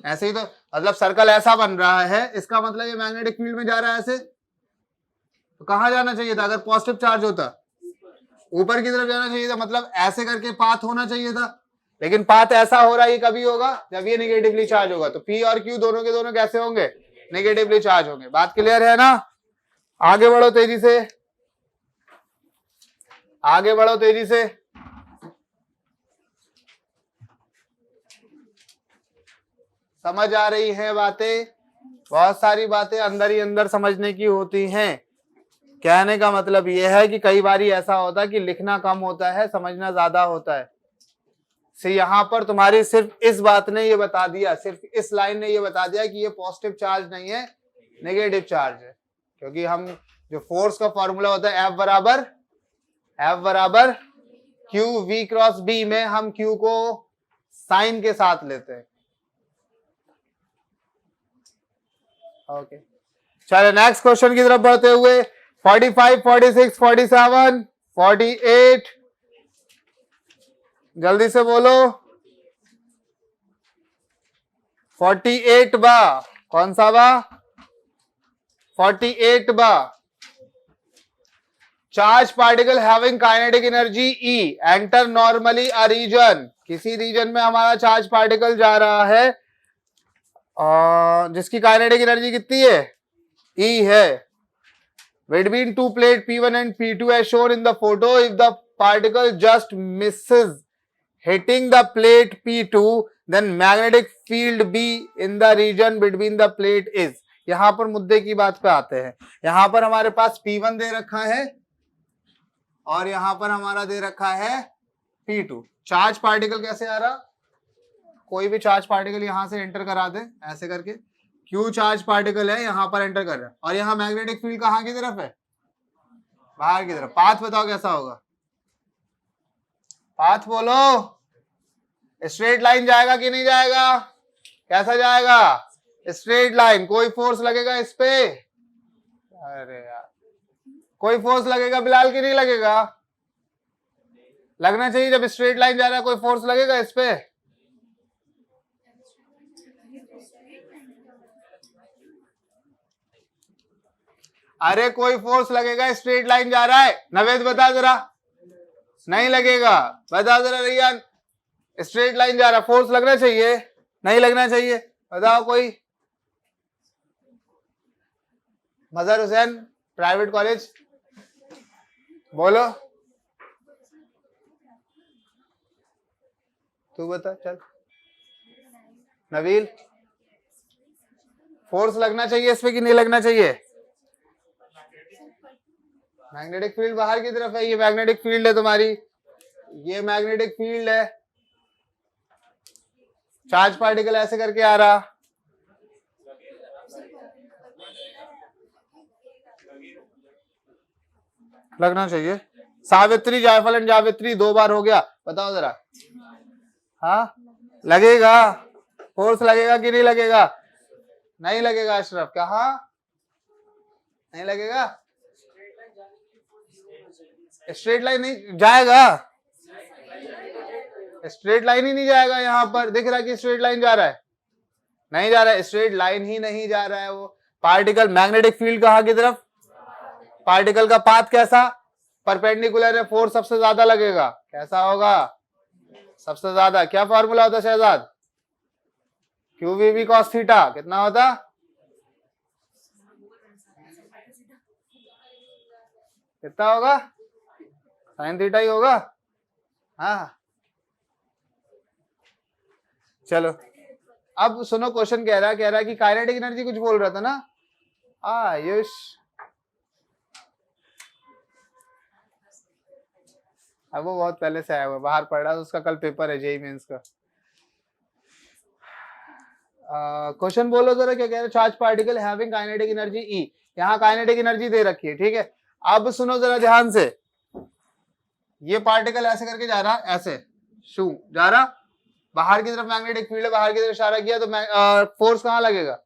ऐसे ही तो मतलब सर्कल ऐसा बन रहा है, इसका मतलब ये मैग्नेटिक फील्ड में जा रहा है ऐसे, तो कहां जाना चाहिए था? अगर पॉजिटिव चार्ज होता ऊपर की तरफ जाना चाहिए था, मतलब ऐसे करके पाथ होना चाहिए था। लेकिन पाथ ऐसा हो रहा है, ये कभी होगा जब ये निगेटिवली चार्ज होगा। तो P और Q दोनों के दोनों कैसे होंगे, निगेटिवली चार्ज होंगे। बात क्लियर है ना? आगे बढ़ो तेजी से, आगे बढ़ो तेजी से। समझ आ रही है बातें? बहुत सारी बातें अंदर ही अंदर समझने की होती हैं। कहने का मतलब यह है कि कई बार ऐसा होता है कि लिखना कम होता है, समझना ज्यादा होता है। से यहां पर तुम्हारी सिर्फ इस बात ने ये बता दिया, सिर्फ इस लाइन ने ये बता दिया कि ये पॉजिटिव चार्ज नहीं है, नेगेटिव चार्ज है। क्योंकि हम जो फोर्स का फॉर्मूला होता है F बराबर Q V क्रॉस B में हम Q को साइन के साथ लेते हैं। ओके, चलो नेक्स्ट क्वेश्चन की तरफ बढ़ते हुए 45, 46, 47, 48, जल्दी से बोलो। 48 बा, कौन सा बा, 48 बा। Charge particle having kinetic energy E enter normally a region, किसी रीजन में हमारा चार्ज पार्टिकल जा रहा है और जिसकी काइनेटिक एनर्जी कितनी है, E है। Between two plate P1 and P2 as shown in the photo, if the particle just misses hitting the plate P2, then magnetic field B in the region between the plate is। यहां पर मुद्दे की बात पे आते हैं। यहां पर हमारे पास P1 दे रखा है और यहां पर हमारा दे रखा है P2। चार्ज पार्टिकल कैसे आ रहा, कोई भी चार्ज पार्टिकल यहां से एंटर करा दे ऐसे करके, Q चार्ज पार्टिकल है यहां पर एंटर कर रहा है और यहां मैग्नेटिक फील्ड कहां की तरफ है, बाहर की तरफ। पाथ बताओ कैसा होगा, पाथ बोलो। स्ट्रेट लाइन जाएगा कि नहीं जाएगा, कैसा जाएगा, स्ट्रेट लाइन। कोई फोर्स लगेगा इस पे, अरे यार कोई फोर्स लगेगा बिलाल की नहीं लगेगा, लगना चाहिए। जब स्ट्रेट लाइन जा रहा है कोई फोर्स लगेगा इस पे, अरे कोई फोर्स लगेगा, स्ट्रेट लाइन जा रहा है। नवेद बता जरा, नहीं लगेगा, बता जरा रियान, स्ट्रेट लाइन जा रहा, फोर्स लगना चाहिए, नहीं लगना चाहिए, बताओ कोई। मजहर हुसैन प्राइवेट कॉलेज, बोलो, तू बता चल। नवील, फोर्स लगना चाहिए इस पे कि नहीं लगना चाहिए, मैग्नेटिक फील्ड बाहर की तरफ है, ये मैग्नेटिक फील्ड है तुम्हारी, ये मैग्नेटिक फील्ड है, चार्ज पार्टिकल ऐसे करके आ रहा, लगना चाहिए। सावित्री जायफल जावित्री 2 बार हो गया, बताओ जरा। हाँ लगेगा, फोर्स लगेगा कि नहीं लगेगा? नहीं लगेगा अशरफ, कहा नहीं लगेगा? स्ट्रेट लाइन नहीं जाएगा, स्ट्रेट लाइन ही नहीं जाएगा। यहाँ पर दिख रहा है कि स्ट्रेट लाइन जा रहा है, नहीं जा रहा है, स्ट्रेट लाइन ही नहीं जा रहा है वो। पार्टिकल मैग्नेटिक फील्ड कहाँ की तरफ, पार्टिकल का पाथ कैसा, परपेंडिकुलर है, फोर्स सबसे ज्यादा लगेगा, कैसा होगा, सबसे ज्यादा। क्या फॉर्मूला होता शहजाद? QVB cos थीटा कितना होता? कितना होगा? साइन थीटा ही होगा। हाँ चलो अब सुनो, क्वेश्चन कह रहा है कि काइनेटिक एनर्जी कुछ बोल रहा था ना आयुष, अब वो बहुत पहले से आया हुआ, बाहर पढ़ रहा था, उसका कल पेपर है जेईई मेंस का। क्वेश्चन बोलो जरा, क्या कह रहे? Charge particle having kinetic energy E, यहाँ काइनेटिक एनर्जी दे रखी है, ठीक है। अब सुनो जरा ध्यान से, ये पार्टिकल ऐसे करके जा रहा, ऐसे शू जा रहा, बाहर की तरफ मैग्नेटिक फील्ड है, बाहर की तरफ इशारा किया तो फोर्स कहाँ लगेगा?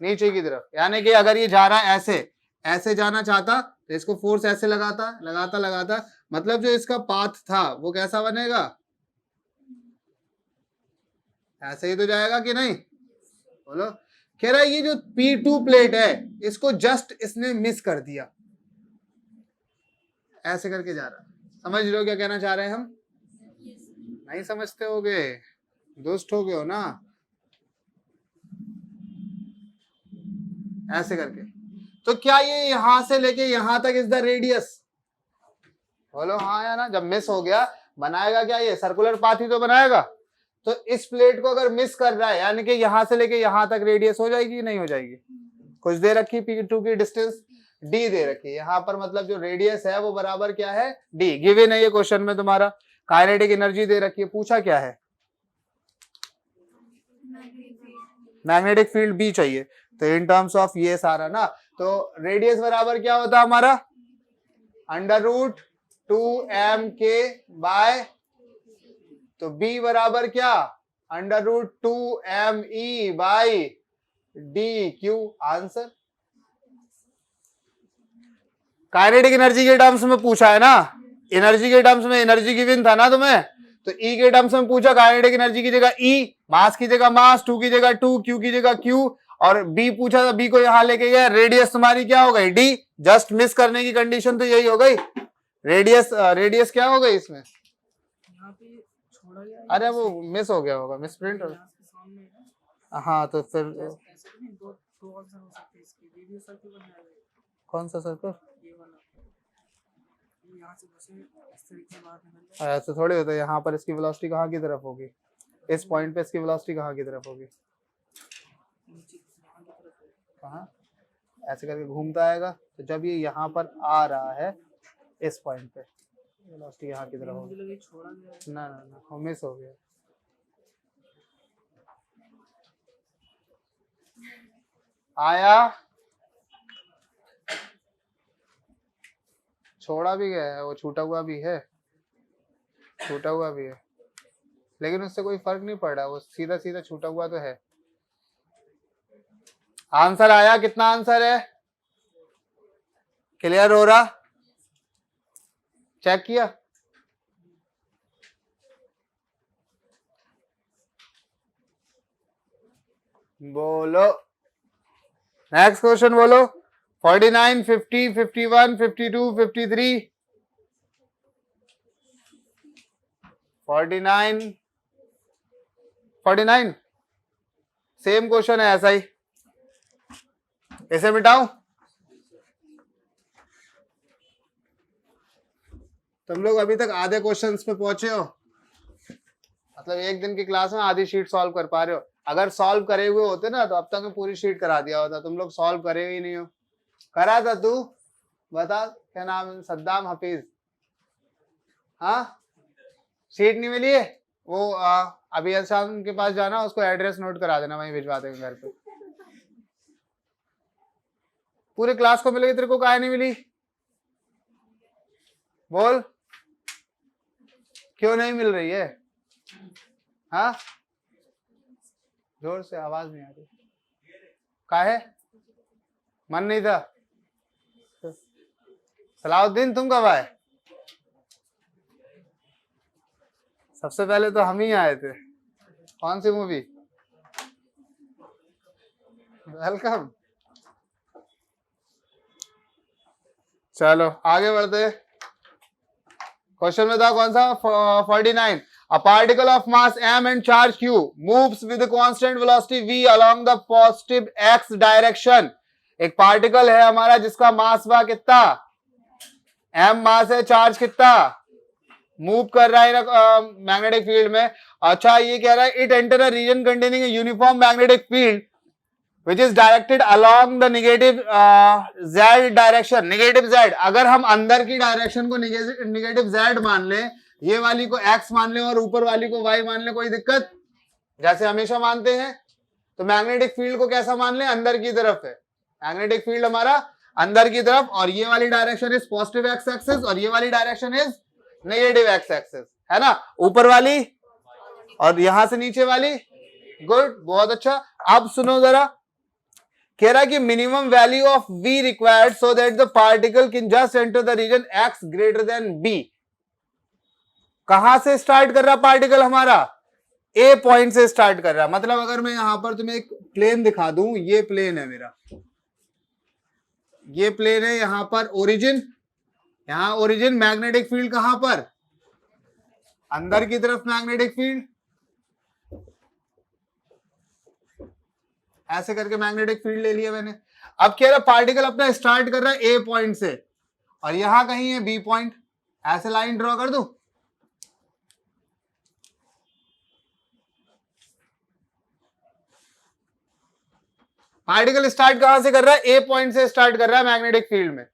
नीचे की तरफ। यानी कि अगर ये जा रहा है ऐसे, ऐसे जाना चाहता तो इसको फोर्स ऐसे लगाता लगाता लगाता, मतलब जो इसका पाथ था वो कैसा बनेगा? ऐसे ही तो जाएगा कि नहीं, बोलो। कह रहा है ये जो P2 प्लेट है इसको जस्ट इसने मिस कर दिया, ऐसे करके जा रहा। समझ लो क्या कहना चाह रहे हैं हम? नहीं समझते होगे, दोस्त हो गए हो ना, ऐसे करके। तो क्या ये यहां से लेके यहां तक इज द रेडियस? बोलो हाँ या ना। जब मिस हो गया बनाएगा क्या? ये सर्कुलर पाथ ही तो बनाएगा। तो इस प्लेट को अगर मिस कर रहा है यानी कि यहां से लेके यहां तक रेडियस हो जाएगी नहीं हो जाएगी? कुछ दे रखी P2 की डिस्टेंस D दे रखी है यहाँ पर, मतलब जो रेडियस है वो बराबर क्या है? D। गिवन है ये क्वेश्चन में तुम्हारा, काइनेटिक एनर्जी दे रखी है, पूछा क्या है? मैग्नेटिक फील्ड B चाहिए, तो इन टर्म्स ऑफ ये सारा ना, तो रेडियस बराबर क्या होता है हमारा? √2mk बाय, तो B बराबर क्या? √2me by dq। Answer kinetic energy के टर्म्स में पूछा है ना, एनर्जी के टर्म्स में एनर्जी गिवन था ना तुम्हें, तो E के टर्म्स में पूछा, काइनेटिक एनर्जी की जगह E, मास की जगह मास, 2 की जगह 2, Q की जगह Q, और B पूछा था, B को यहां लेके गया, रेडियस तुम्हारी क्या हो गई? D। जस्ट मिस करने की कंडीशन तो यही हो गई, रेडियस क्या हो गई इसमें? अरे वो मिस हो गया होगा, मिस प्रिंट हो गया। हाँ तो फिर कौन सा सर्कल? ऐसे थोड़ी होता है, यहाँ पर इसकी वेलोसिटी कहाँ की तरफ होगी? इस पॉइंट पे इसकी वेलोसिटी कहाँ की तरफ होगी? कहाँ? ऐसे करके घूमता आएगा, तो जब ये यहाँ पर आ रहा है इस पॉइंट पे, वेलोसिटी यहाँ की तरफ होगी। ना ना ना, वो मिस हो गया। आया, छोड़ा भी गया है, वो छूटा हुआ भी है, छूटा हुआ भी है, लेकिन उससे कोई फर्क नहीं पड़ रहा, वो सीधा सीधा छूटा हुआ तो है। आंसर आया, कितना आंसर है? क्लियर हो रहा? चेक किया? बोलो नेक्स्ट क्वेश्चन बोलो। 49, 50, 51, 52, 53, 49, 49 सेम क्वेश्चन है, ऐसा ही, इसे मिटाओ। तुम लोग अभी तक आधे क्वेश्चंस पे पहुंचे हो, मतलब एक दिन की क्लास में आधी शीट सॉल्व कर पा रहे हो। अगर सॉल्व करे हुए होते ना तो अब तक मैं पूरी शीट करा दिया होता, तुम लोग सॉल्व करे ही नहीं हो। करा था तू? बता क्या नाम है? सद्दाम हफीज। हाँ, सीट नहीं मिली है, वो अभी शाम के पास जाना, उसको एड्रेस नोट करा देना, वहीं भिजवा देंगे घर पे। पूरे क्लास को मिलेगी, तेरे को काहे नहीं मिली? बोल, क्यों नहीं मिल रही है? हाँ, जोर से आवाज नहीं आ रही। काहे? मन नहीं था? सलाउद्दीन तुम कब आए? सबसे पहले तो हम ही आए थे। कौन सी मूवी? वेलकम। चलो आगे बढ़ते। क्वेश्चन बताओ कौन सा? 49। A particle of mass m and charge q moves with a constant velocity v along the positive x direction। एक पार्टिकल है हमारा जिसका मास बा कितना? m मास है, चार्ज कितना? मूव कर रहा है ना मैग्नेटिक फील्ड में। अच्छा, ये कह रहा है it enter a reason containing uniform magnetic field which is directed along the negative z direction। Negative z, अगर हम अंदर की डायरेक्शन को नेगेटिव z मान लें, ये वाली को x मान लें और ऊपर वाली को y मान लें, कोई दिक्कत? जैसे हमेशा मानते हैं। तो मैग्नेटिक फील्ड को कैसा मान लें? अंदर की तरफ है। मैग्नेटिक फील्ड हमारा अंदर की तरफ, और ये वाली direction is positive x axis और ये वाली direction is negative X axis, है ना? ऊपर वाली और यहां से नीचे वाली। गुड, बहुत अच्छा। अब सुनो जरा, कह रहा है कि minimum value of v required so that the particle can just enter the region x greater than b। कहां से स्टार्ट कर रहा पार्टिकल हमारा? a पॉइंट से स्टार्ट कर रहा। मतलब अगर मैं यहां पर तुम्हें एक प्लेन दिखा दूं, ये प्लेन है मेरा, ये प्लेन है, यहां पर ओरिजिन, यहां ओरिजिन, मैग्नेटिक फील्ड कहां पर? अंदर की तरफ मैग्नेटिक फील्ड, ऐसे करके मैग्नेटिक फील्ड ले लिया मैंने। अब कह रहा पार्टिकल अपना स्टार्ट कर रहा है ए पॉइंट से और यहां कहीं है बी पॉइंट, ऐसे लाइन ड्रॉ कर दूं। पार्टिकल स्टार्ट कहां से कर रहा है? ए पॉइंट से स्टार्ट कर रहा है मैग्नेटिक फील्ड में,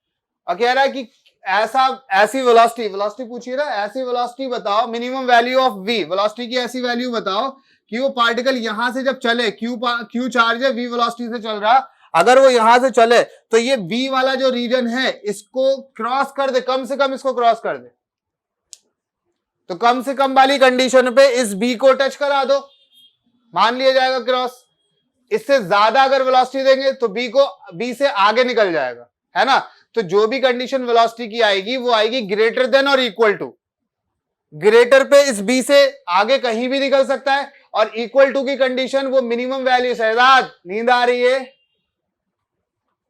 और कह रहा है कि ऐसी वेलोसिटी पूछिए ना, ऐसी वेलोसिटी बताओ, minimum value of V, velocity की ऐसी वैल्यू बताओ कि वो पार्टिकल यहां से जब चले, क्यू चार्ज है, वी वेलोसिटी से चल रहा, अगर वो यहां से चले तो ये वी वाला जो रीजन है इसको क्रॉस कर दे, कम से कम इसको क्रॉस कर दे। तो कम से कम वाली कंडीशन पे इस बी को टच करा दो, मान लिया जाएगा क्रॉस। इससे ज्यादा अगर वेलोसिटी देंगे तो बी से आगे निकल जाएगा, है ना? तो जो भी कंडीशन वेलोसिटी की आएगी वो आएगी ग्रेटर देन और इक्वल टू। ग्रेटर पे इस बी से आगे कहीं भी निकल सकता है, और इक्वल टू की कंडीशन वो मिनिमम वैल्यू। शहजाद नींद आ रही है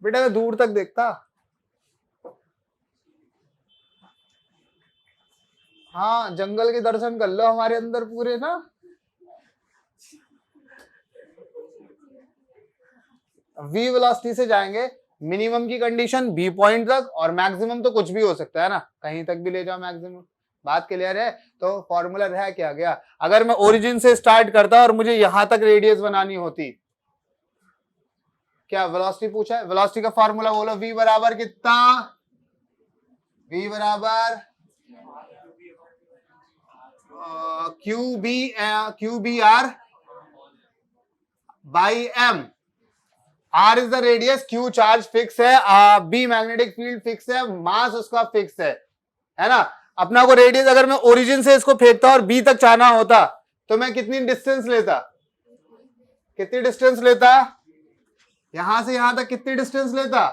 बेटा? मैं दूर तक देखता। हाँ, जंगल के दर्शन कर लो हमारे अंदर पूरे ना। वी वेलोसिटी से जाएंगे, मिनिमम की कंडीशन बी पॉइंट तक, और मैक्सिमम तो कुछ भी हो सकता है ना, कहीं तक भी ले जाओ मैक्सिमम। बात क्लियर है? तो फॉर्मूला रह क्या गया? अगर मैं ओरिजिन से स्टार्ट करता और मुझे यहां तक रेडियस बनानी होती, क्या वेलोसिटी पूछा है? वेलोसिटी का फॉर्मूला बोलो। v बराबर कितना? v बराबर Q B R by M. R is the radius, Q charge fix है, बी मैग्नेटिक फील्ड फिक्स है, मास उसका फिक्स है ना? अपना को रेडियस, अगर मैं ओरिजिन से इसको फेंकता और बी तक जाना होता तो मैं कितनी डिस्टेंस लेता? कितनी डिस्टेंस लेता? यहां से यहां तक कितनी डिस्टेंस लेता?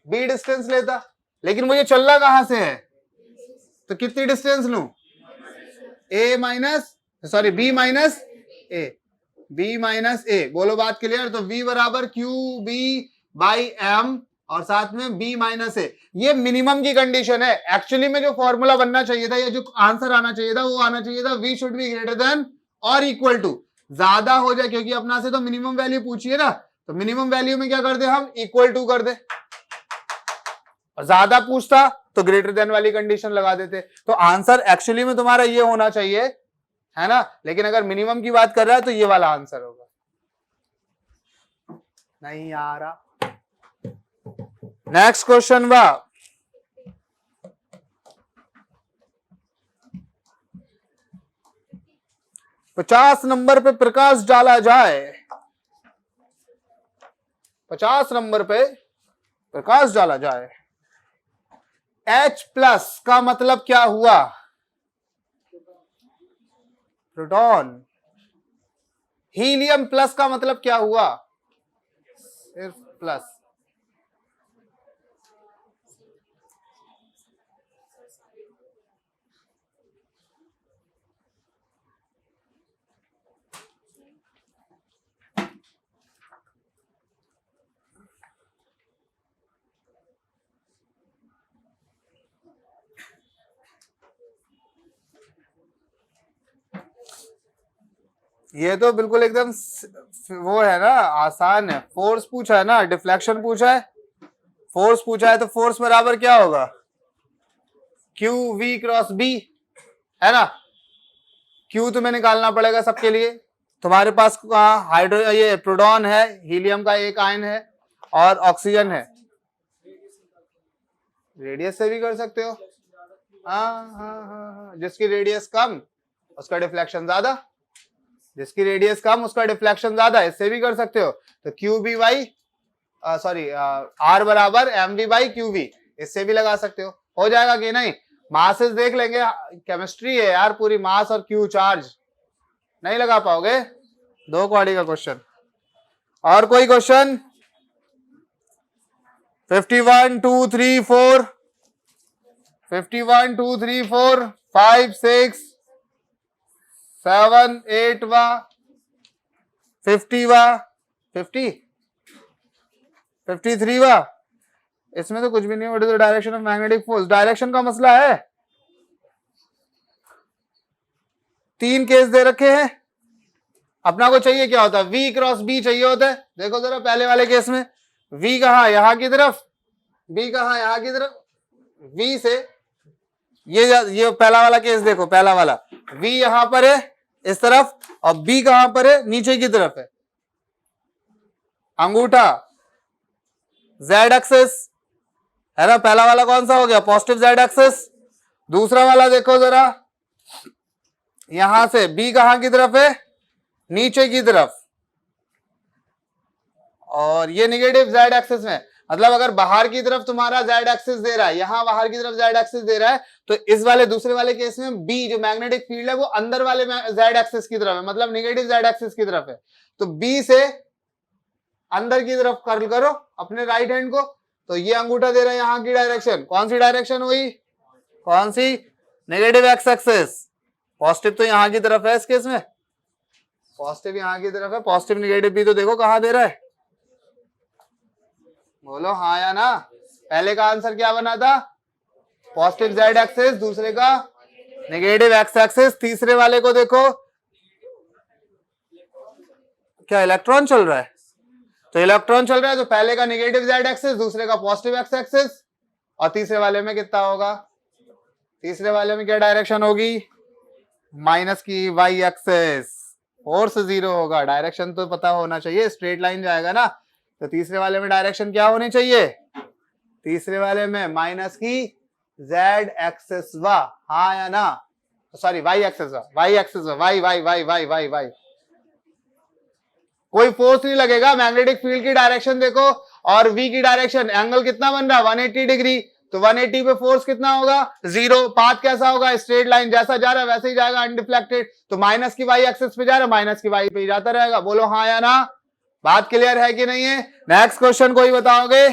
बी डिस्टेंस लेता। लेकिन मुझे चलना कहां से है, तो कितनी डिस्टेंस लूं? ए माइनस सॉरी बी माइनस ए, बी माइनस ए। बोलो बात क्लियर? तो v बराबर क्यू बी बाई एम और साथ में b माइनस ए। ये मिनिमम की कंडीशन है। एक्चुअली में जो फॉर्मूला बनना चाहिए था या जो आंसर आना चाहिए था वो आना चाहिए था v should be greater than और इक्वल टू। ज्यादा हो जाए, क्योंकि अपना से तो मिनिमम वैल्यू पूछी है ना, तो मिनिमम वैल्यू में क्या कर दे हम? इक्वल टू कर दे। और ज्यादा पूछता तो ग्रेटर देन वाली कंडीशन लगा देते। तो आंसर एक्चुअली में तुम्हारा ये होना चाहिए, है ना? लेकिन अगर मिनिमम की बात कर रहा है तो ये वाला आंसर होगा। नहीं आ रहा। नेक्स्ट क्वेश्चन बा 50 नंबर पे प्रकाश डाला जाए, 50 नंबर पे प्रकाश डाला जाए, H प्लस का मतलब क्या हुआ? प्रोटॉन। हीलियम प्लस का मतलब क्या हुआ? सिर्फ प्लस। ये तो बिल्कुल एकदम वो है ना, आसान है। फोर्स पूछा है ना, डिफ्लेक्शन पूछा है, फोर्स पूछा है, तो फोर्स बराबर क्या होगा? क्यू वी क्रॉस बी, है ना। क्यू तुम्हें निकालना पड़ेगा सबके लिए। तुम्हारे पास हाइड्रो ये प्रोटॉन है, हीलियम का एक आयन है और ऑक्सीजन है। रेडियस से भी कर सकते हो। हाँ, जिसकी रेडियस कम उसका डिफ्लेक्शन ज्यादा, जिसकी रेडियस कम उसका डिफ्लेक्शन ज्यादा, इससे भी कर सकते हो। तो Q B by sorry R बराबर M B by Q B, इससे भी लगा सकते हो जाएगा कि नहीं। मासेस देख लेंगे, केमिस्ट्री है यार पूरी, मास और क्यू चार्ज नहीं लगा पाओगे। 2 क्वाड्री का क्वेश्चन। और कोई क्वेश्चन? 51 2 3 4 51 2 3 4 5 6 7 8 वा 50 वा 50 53 वा। इसमें तो कुछ भी नहीं। What is the direction of magnetic force? Direction का मसला है। 3 केस दे रखे हैं, अपना को चाहिए क्या होता है? V क्रॉस B चाहिए होता है। देखो जरा पहले वाले केस में V कहा यहां की तरफ, B कहा यहां की तरफ, V से ये पहला वाला केस देखो, पहला वाला V यहां पर है इस तरफ और B कहां पर है? नीचे की तरफ है। अंगूठा Z एक्सिस है ना, पहला वाला कौन सा हो गया? Positive Z axis. दूसरा वाला देखो जरा, यहां से B कहां की तरफ है? नीचे की तरफ, और ये निगेटिव Z एक्सिस में। मतलब अगर बाहर की तरफ तुम्हारा Z एक्सिस दे रहा है, यहां बाहर की तरफ Z एक्सिस दे रहा है, तो इस वाले दूसरे वाले केस में B जो मैग्नेटिक फील्ड है वो अंदर वाले Z एक्सिस की तरफ है, मतलब निगेटिव Z एक्सिस की तरफ है। तो B से अंदर की तरफ कर्ल करो अपने राइट हैंड को, तो ये अंगूठा दे रहा है यहां की डायरेक्शन। कौन सी डायरेक्शन हुई? कौन सी? Negative X axis. पॉजिटिव तो यहां की तरफ है, इस केस में पॉजिटिव यहां की तरफ है। पॉजिटिव निगेटिव भी तो देखो कहां दे रहा है, बोलो हाँ या ना। पहले का आंसर क्या बना था? पॉजिटिव Z एक्सिस, दूसरे का नेगेटिव एक्स एक्सिस। तीसरे वाले को देखो, क्या इलेक्ट्रॉन चल रहा है? तो इलेक्ट्रॉन चल रहा है, तो पहले का नेगेटिव Z एक्सिस, दूसरे का पॉजिटिव एक्स एक्सिस, और तीसरे वाले में कितना होगा? तीसरे वाले में क्या डायरेक्शन होगी? माइनस की Y एक्सिस। फोर्स 0 होगा। डायरेक्शन तो पता होना चाहिए, स्ट्रेट लाइन जाएगा ना। तो तीसरे वाले में डायरेक्शन क्या होनी चाहिए? तीसरे वाले में माइनस की Z एक्सिस वा, हाँ या ना? सॉरी Y एक्सिस वा, Y एक्सिस वा, Y Y Y Y Y Y। कोई फोर्स नहीं लगेगा। मैग्नेटिक फील्ड की डायरेक्शन देखो और V की डायरेक्शन, एंगल कितना बन रहा है? 180 डिग्री। तो 180 पे फोर्स कितना होगा? 0। पाथ कैसा होगा? स्ट्रेट लाइन, जैसा जा रहा है वैसे ही जाएगा, अनडिफ्लेक्टेड। तो माइनस की Y एक्सिस पे जा रहा है, माइनस की Y पे ही जाता रहेगा। बोलो हाँ या ना। बात क्लियर है कि नहीं है? नेक्स्ट क्वेश्चन कोई बताओगे?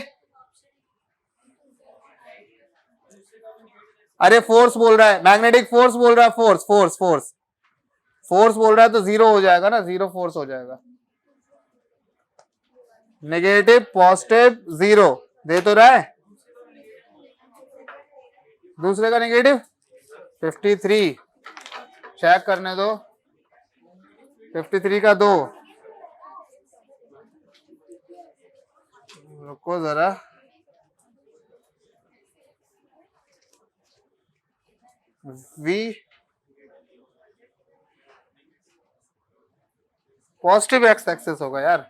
अरे फोर्स बोल रहा है, मैग्नेटिक फोर्स बोल रहा है, फोर्स फोर्स फोर्स फोर्स बोल रहा है, तो 0 हो जाएगा ना, 0 फोर्स हो जाएगा। नेगेटिव पॉजिटिव 0 दे तो रहा है, दूसरे का नेगेटिव 53। चेक करने दो, 53 का 2, रुको जरा, V पॉजिटिव एक्स एक्सिस होगा यार।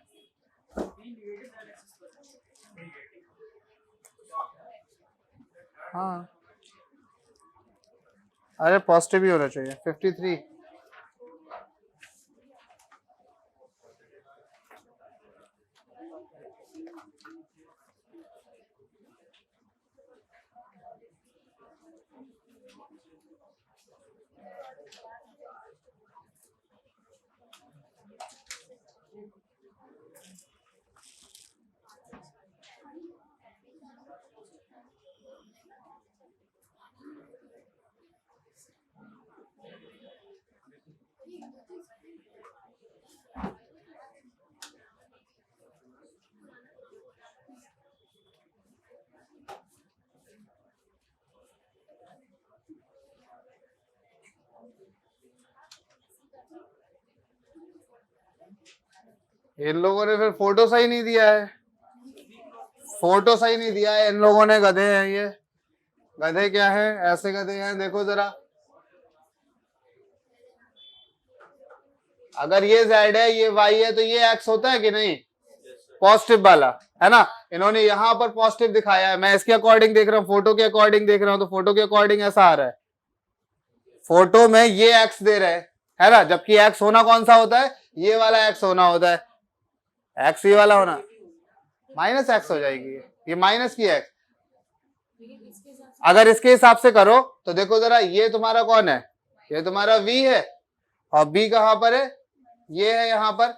हाँ अरे पॉजिटिव ही होना चाहिए। 53 इन लोगों ने फिर फोटो सही नहीं दिया है, फोटो सही नहीं दिया है इन लोगों ने, गधे हैं ये। गधे क्या है, ऐसे गधे हैं, देखो जरा। अगर ये Z है, ये Y है, तो ये X होता है कि नहीं, पॉजिटिव वाला, है ना। इन्होंने यहाँ पर पॉजिटिव दिखाया है, मैं इसके अकॉर्डिंग देख रहा हूँ, फोटो के अकॉर्डिंग देख रहा हूँ, तो फोटो के अकॉर्डिंग ऐसा आ रहा है। फोटो में ये X दे रहे है ना, जबकि X होना कौन सा होता है, ये वाला X होना होता है। X ये वाला होना, माइनस X हो जाएगी, ये माइनस की X। अगर इसके हिसाब से करो तो देखो जरा, ये तुम्हारा कौन है, ये तुम्हारा V है, और B कहां पर है, ये है यहाँ पर,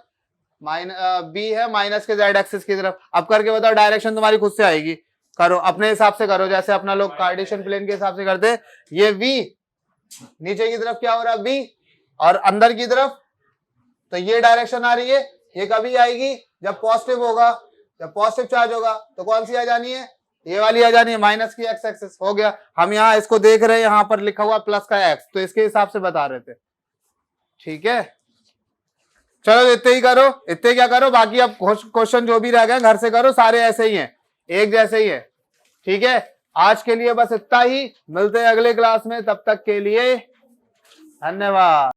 B है माइनस के Z एक्सिस की तरफ। अब करके बताओ, डायरेक्शन तुम्हारी खुद से आएगी, करो अपने हिसाब से करो, जैसे अपना लोग कार्टेशियन प्लेन के हिसाब से करते। ये V नीचे की तरफ क्या हो रहा है, B, और अंदर की तरफ, तो ये डायरेक्शन आ रही है। ये कभी आएगी जब पॉजिटिव होगा, जब पॉजिटिव चार्ज होगा, तो कौन सी आ जानी है, ये वाली आ जानी है, माइनस की X एक्सिस। हो गया, हम यहाँ इसको देख रहे हैं, यहाँ पर लिखा हुआ प्लस का X, तो इसके हिसाब से बता रहे थे। ठीक है, चलो इतने ही करो, इतने क्या करो, बाकी अब क्वेश्चन जो भी रह गए घर से करो, सारे ऐसे ही हैं, एक जैसे ही है। ठीक है, आज के लिए बस इतना ही, मिलते हैं अगले क्लास में, तब तक के लिए धन्यवाद।